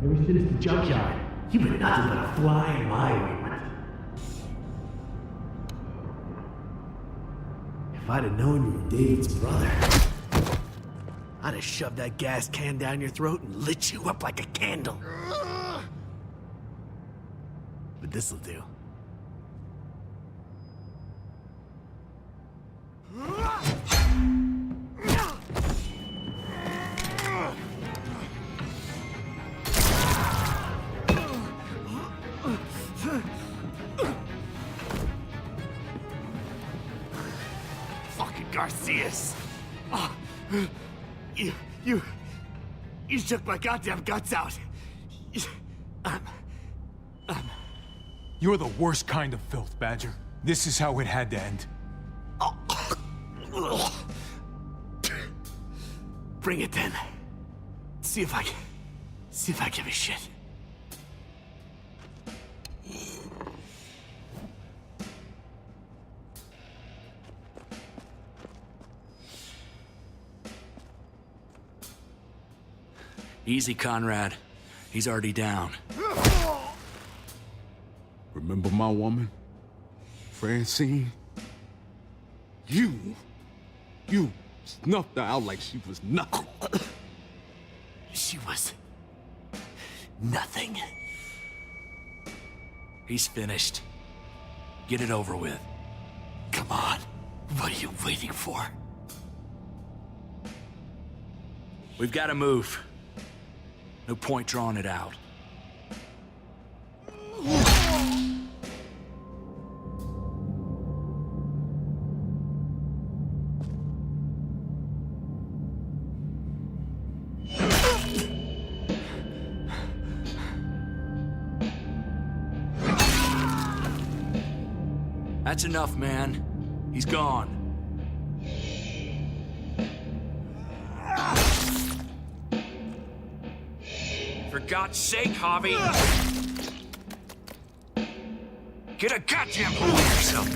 Ever since the junkyard, you've been nothing but a fly in my ointment. If I'd have known you were David's brother, I'd have shoved that gas can down your throat and lit you up like a candle. But this'll do. Fucking Garcias! Oh, you took my goddamn guts out. You're the worst kind of filth, Badger. This is how it had to end. Bring it then. See if I give a shit. Easy, Conrad. He's already down. Remember my woman? Francine? You snuffed her out like she was nothing. She was nothing. He's finished. Get it over with. Come on. What are you waiting for? We've got to move. No point drawing it out. That's enough, man. He's gone. For God's sake, Javi! Get a goddamn hold of yourself!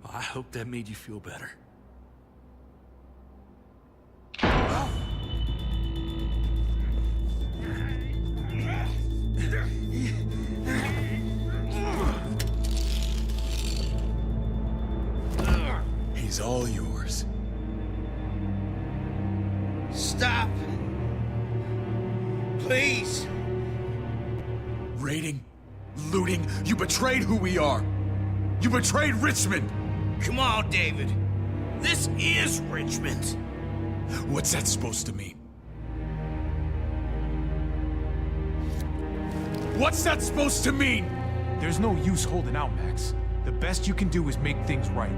I hope that made you feel better. He's all yours. Stop. Please. Raiding, looting, you betrayed who we are. You betrayed Richmond. Come on, David. This is Richmond. What's that supposed to mean? What's that supposed to mean? There's no use holding out, Max. The best you can do is make things right.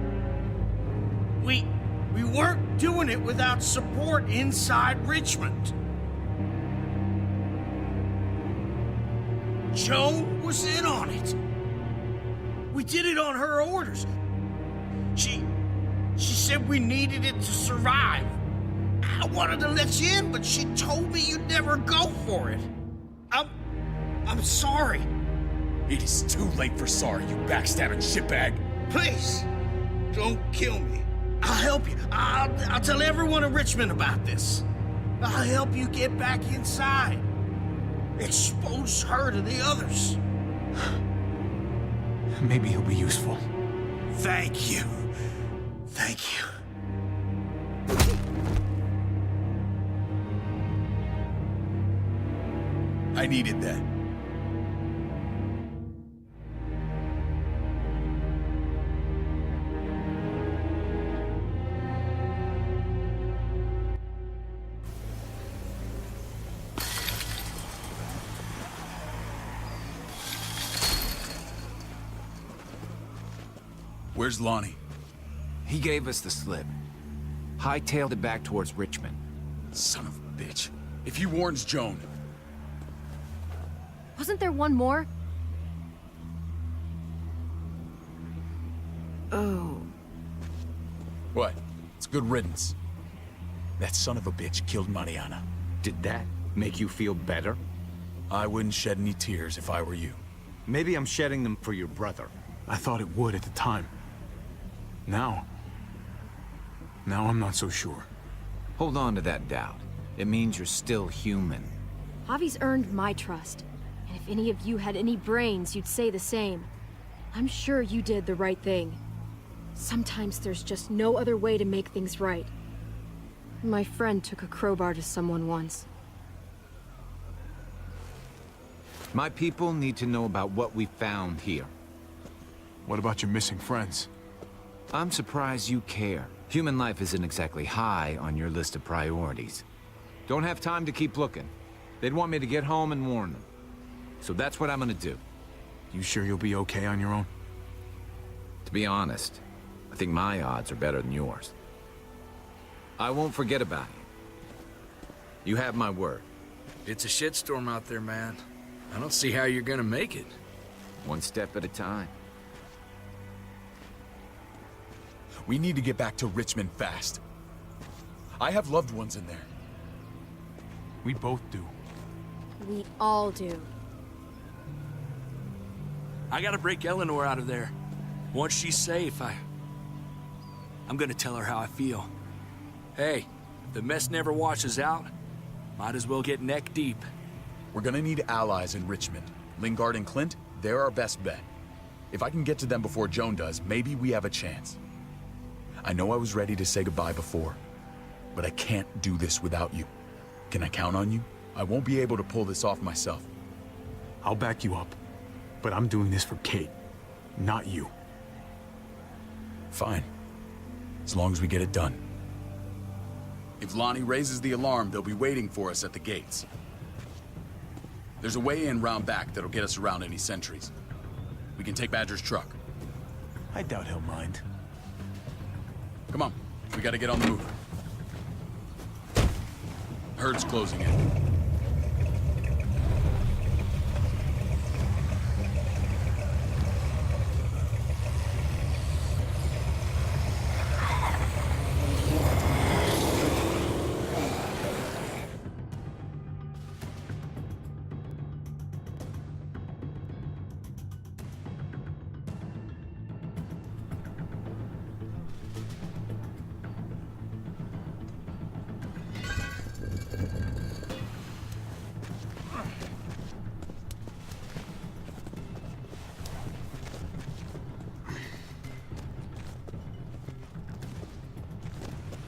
We weren't doing it without support inside Richmond. Joan was in on it. We did it on her orders. She said we needed it to survive. I wanted to let you in, but she told me you'd never go for it. I'm sorry. It is too late for sorry, you backstabbing shitbag. Please, don't kill me. I'll help you. I'll tell everyone in Richmond about this. I'll help you get back inside. Expose her to the others. Maybe he'll be useful. Thank you. Thank you. I needed that. Where's Lonnie? He gave us the slip. Hightailed it back towards Richmond. Son of a bitch. If he warns Joan... Wasn't there one more? Oh. What? It's good riddance. That son of a bitch killed Mariana. Did that make you feel better? I wouldn't shed any tears if I were you. Maybe I'm shedding them for your brother. I thought it would at the time. Now I'm not so sure. Hold on to that doubt. It means you're still human. Javi's earned my trust. And if any of you had any brains, you'd say the same. I'm sure you did the right thing. Sometimes there's just no other way to make things right. My friend took a crowbar to someone once. My people need to know about what we found here. What about your missing friends? I'm surprised you care. Human life isn't exactly high on your list of priorities. Don't have time to keep looking. They'd want me to get home and warn them. So that's what I'm gonna do. You sure you'll be okay on your own? To be honest, I think my odds are better than yours. I won't forget about you. You have my word. It's a shitstorm out there, man. I don't see how you're gonna make it. One step at a time. We need to get back to Richmond fast. I have loved ones in there. We both do. We all do. I gotta break Eleanor out of there. Once she's safe, I'm gonna tell her how I feel. Hey, if the mess never washes out, might as well get neck deep. We're gonna need allies in Richmond. Lingard and Clint, they're our best bet. If I can get to them before Joan does, maybe we have a chance. I know I was ready to say goodbye before, but I can't do this without you. Can I count on you? I won't be able to pull this off myself. I'll back you up, but I'm doing this for Kate, not you. Fine. As long as we get it done. If Lonnie raises the alarm, they'll be waiting for us at the gates. There's a way in round back that'll get us around any sentries. We can take Badger's truck. I doubt he'll mind. Come on, we gotta get on the move. Herd's closing in.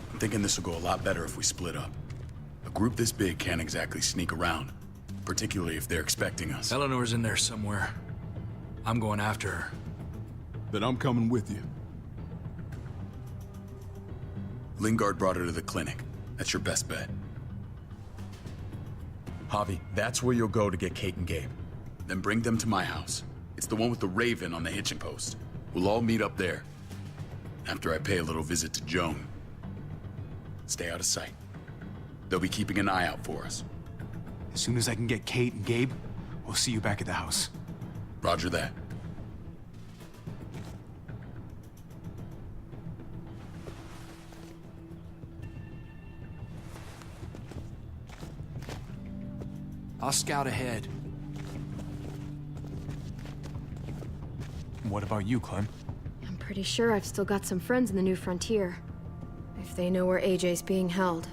I'm thinking this will go a lot better if we split up. A group this big can't exactly sneak around, particularly if they're expecting us. Eleanor's in there somewhere. I'm going after her. Then I'm coming with you. Lingard brought her to the clinic. That's your best bet. Javi, that's where you'll go to get Kate and Gabe. Then bring them to my house. It's the one with the Raven on the hitching post. We'll all meet up there. After I pay a little visit to Joan. Stay out of sight. They'll be keeping an eye out for us. As soon as I can get Kate and Gabe, we'll see you back at the house. Roger that. I'll scout ahead. What about you, Clem? I'm pretty sure I've still got some friends in the New Frontier. If they know where AJ's being held,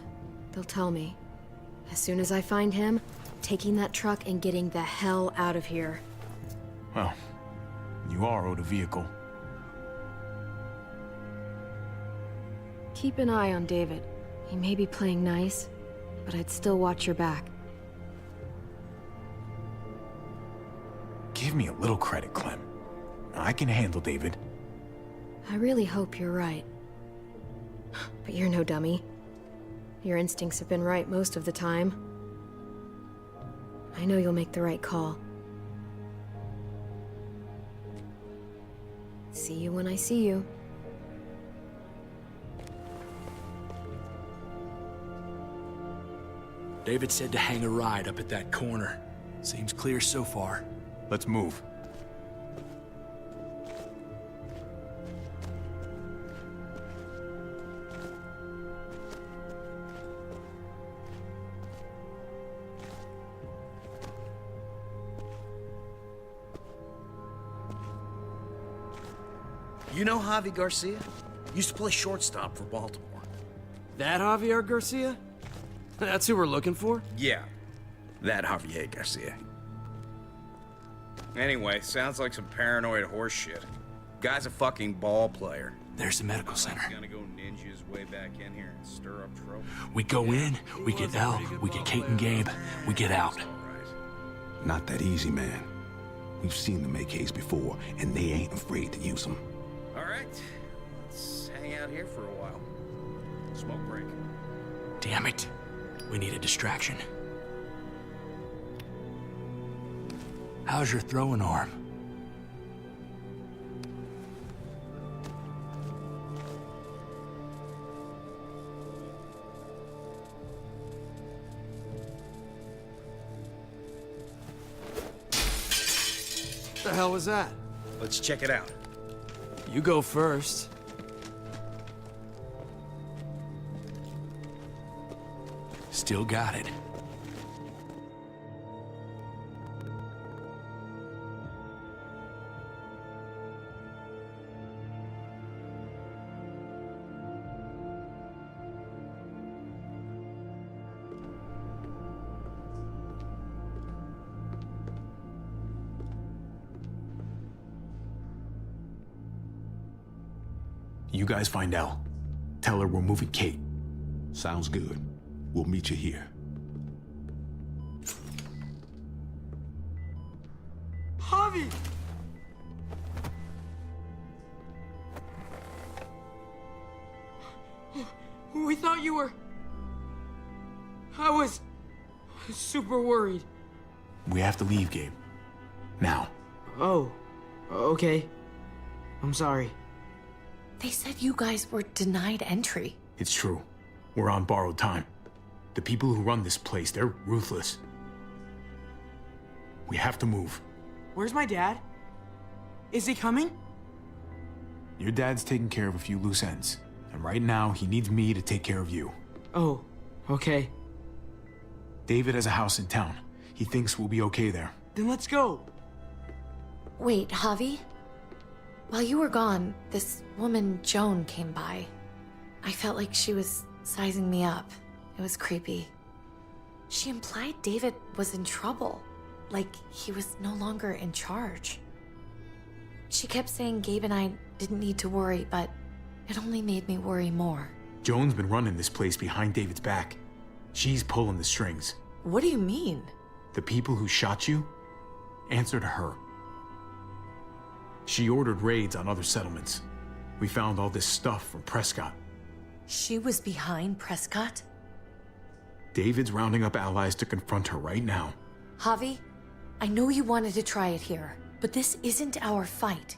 they'll tell me. As soon as I find him, taking that truck and getting the hell out of here. Well, you are owed a vehicle. Keep an eye on David. He may be playing nice, but I'd still watch your back. Give me a little credit, Clem. I can handle David. I really hope you're right. But you're no dummy. Your instincts have been right most of the time. I know you'll make the right call. See you when I see you. David said to hang a ride up at that corner. Seems clear so far. Let's move. You know Javi Garcia? Used to play shortstop for Baltimore. That Javier Garcia? That's who we're looking for? Yeah, that Javier Garcia. Anyway, sounds like some paranoid horse shit. Guy's a fucking ball player. There's the medical center. Gonna go ninja his way back in here and stir up trouble. We go in, we get Elle, we get Kate and Gabe, we get out. Not that easy, man. We've seen them AKs before, and they ain't afraid to use them. All right, let's hang out here for a while. Smoke break. Damn it. We need a distraction. How's your throwing arm? What the hell was that? Let's check it out. You go first. Still got it. You guys find Elle. Tell her we're moving Kate. Sounds good. We'll meet you here. Javi! We thought you were... I was super worried. We have to leave, Gabe. Now. Oh, okay. I'm sorry. They said you guys were denied entry. It's true. We're on borrowed time. The people who run this place, they're ruthless. We have to move. Where's my dad? Is he coming? Your dad's taking care of a few loose ends. And right now, he needs me to take care of you. Oh, okay. David has a house in town. He thinks we'll be okay there. Then let's go. Wait, Javi? While you were gone, this woman, Joan, came by. I felt like she was sizing me up. It was creepy. She implied David was in trouble, like he was no longer in charge. She kept saying Gabe and I didn't need to worry, but it only made me worry more. Joan's been running this place behind David's back. She's pulling the strings. What do you mean? The people who shot you answer to her. She ordered raids on other settlements. We found all this stuff from Prescott. She was behind Prescott? David's rounding up allies to confront her right now. Javi, I know you wanted to try it here, but this isn't our fight.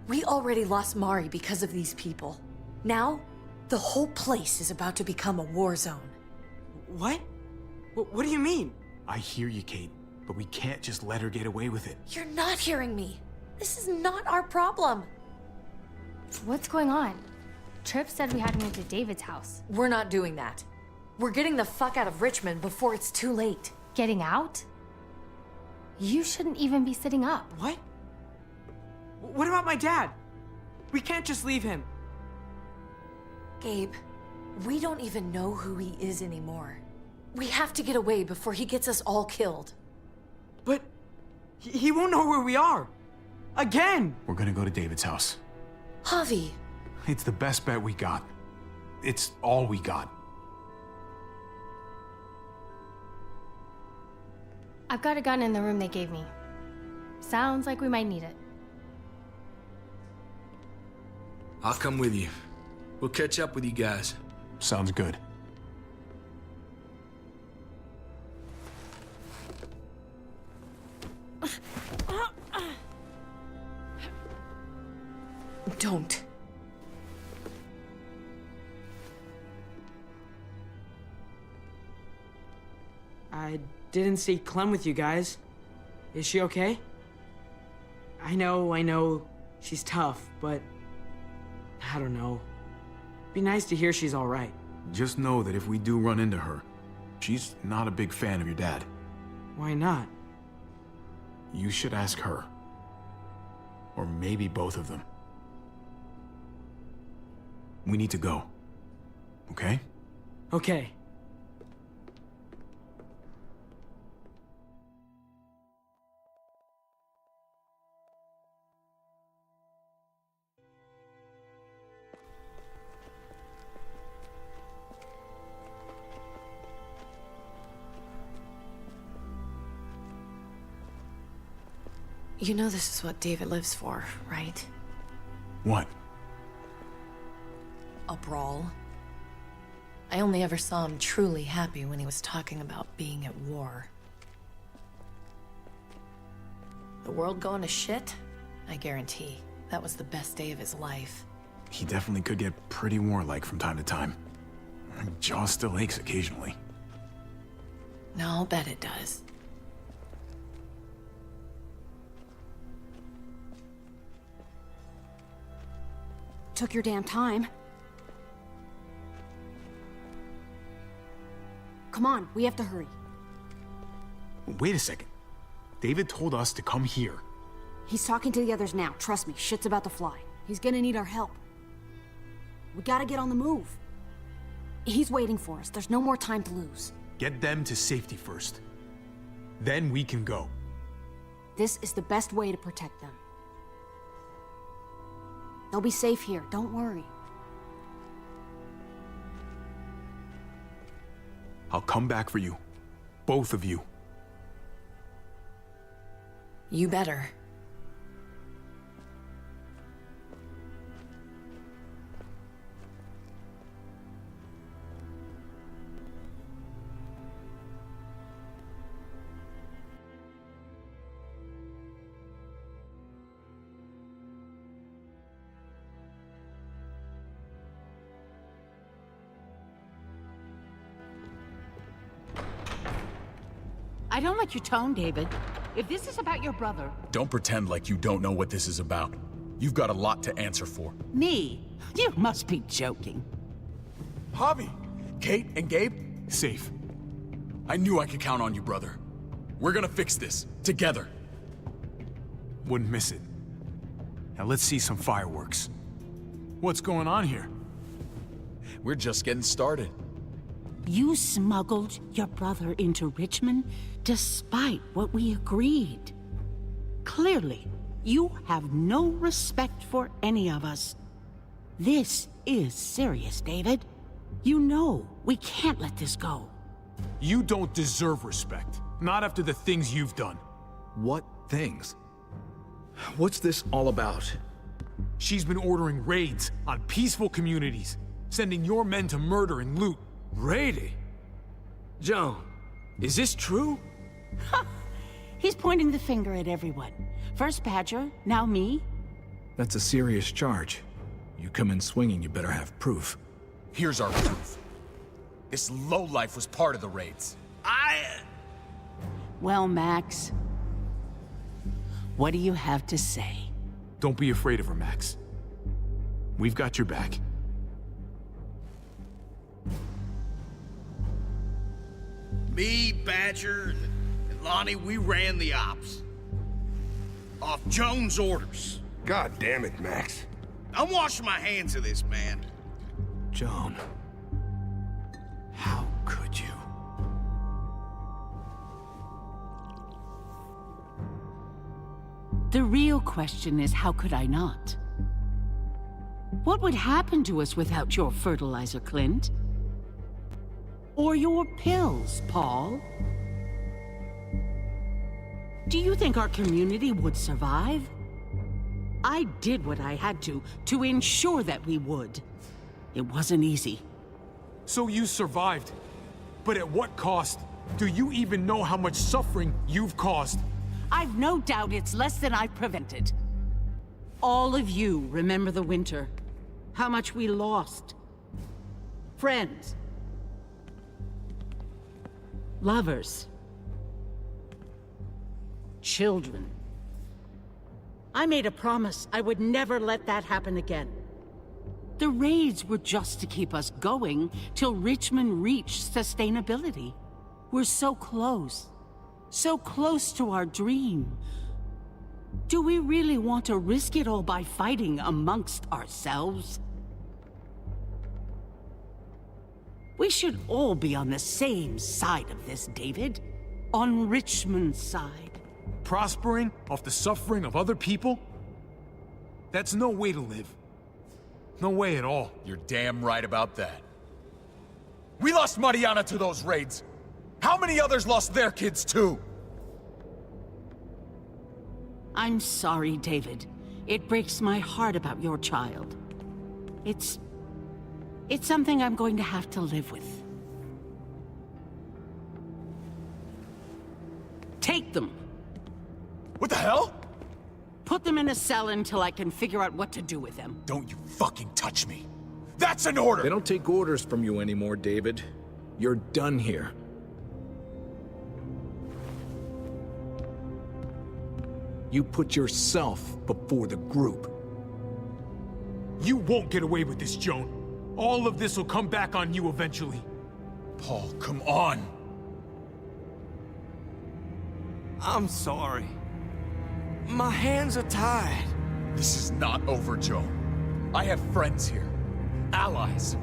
We already lost Mari because of these people. Now, The whole place is about to become a war zone. What? What do you mean? I hear you, Kate, but we can't just let her get away with it. You're not hearing me. This is not our problem. What's going on? Tripp said we had to move to David's house. We're not doing that. We're getting the fuck out of Richmond before it's too late. Getting out? You shouldn't even be sitting up. What? What about my dad? We can't just leave him. Gabe, we don't even know who he is anymore. We have to get away before he gets us all killed. But he won't know where we are. Again! We're gonna go to David's house. Javi. It's the best bet we got. It's all we got. I've got a gun in the room they gave me. Sounds like we might need it. I'll come with you. We'll catch up with you guys. Sounds good. Don't. I didn't see Clem with you guys. Is she okay? I know, she's tough, but I don't know. Be nice to hear she's all right. Just know that if we do run into her, she's not a big fan of your dad. Why not? You should ask her. Or maybe both of them. We need to go. Okay? Okay. You know this is what David lives for, right? What? A brawl. I only ever saw him truly happy when he was talking about being at war. The world going to shit? I guarantee that was the best day of his life. He definitely could get pretty warlike from time to time. My jaw still aches occasionally. No, I'll bet it does. Took your damn time. Come on, we have to hurry. Wait a second. David told us to come here. He's talking to the others now. Trust me, shit's about to fly. He's gonna need our help. We gotta get on the move. He's waiting for us. There's no more time to lose. Get them to safety first. Then we can go. This is the best way to protect them. They'll be safe here, don't worry. I'll come back for you. Both of you. You better. I don't like your tone, David. If this is about your brother... Don't pretend like you don't know what this is about. You've got a lot to answer for. Me? You must be joking. Javi! Kate and Gabe? Safe. I knew I could count on you, brother. We're gonna fix this. Together. Wouldn't miss it. Now let's see some fireworks. What's going on here? We're just getting started. You smuggled your brother into Richmond despite what we agreed. Clearly, you have no respect for any of us. This is serious, David. You know we can't let this go. You don't deserve respect. Not after the things you've done. What things? What's this all about? She's been ordering raids on peaceful communities, sending your men to murder and loot. Raiding? Joan, is this true? He's pointing the finger at everyone. First Badger, now me. That's a serious charge. You come in swinging, you better have proof. Here's our proof. This lowlife was part of the raids. Well, Max, what do you have to say? Don't be afraid of her, Max. We've got your back. Me, Badger, and Lonnie, we ran the ops. Off Jones' orders. God damn it, Max. I'm washing my hands of this, man. Joan. How could you? The real question is, how could I not? What would happen to us without your fertilizer, Clint? Or your pills, Paul? Do you think our community would survive? I did what I had to ensure that we would. It wasn't easy. So you survived. But at what cost? Do you even know how much suffering you've caused? I've no doubt it's less than I've prevented. All of you remember the winter. How much we lost. Friends. Lovers. Children. I made a promise I would never let that happen again. The raids were just to keep us going till Richmond reached sustainability. We're so close to our dream. Do we really want to risk it all by fighting amongst ourselves? We should all be on the same side of this, David. On Richmond's side. Prospering off the suffering of other people? That's no way to live. No way at all. You're damn right about that. We lost Mariana to those raids. How many others lost their kids too? I'm sorry, David. It breaks my heart about your child. It's something I'm going to have to live with. Take them. What the hell? Put them in a cell until I can figure out what to do with them. Don't you fucking touch me. That's an order! They don't take orders from you anymore, David. You're done here. You put yourself before the group. You won't get away with this, Joan. All of this will come back on you eventually. Paul, come on! I'm sorry. My hands are tied. This is not over, Joan. I have friends here. Allies.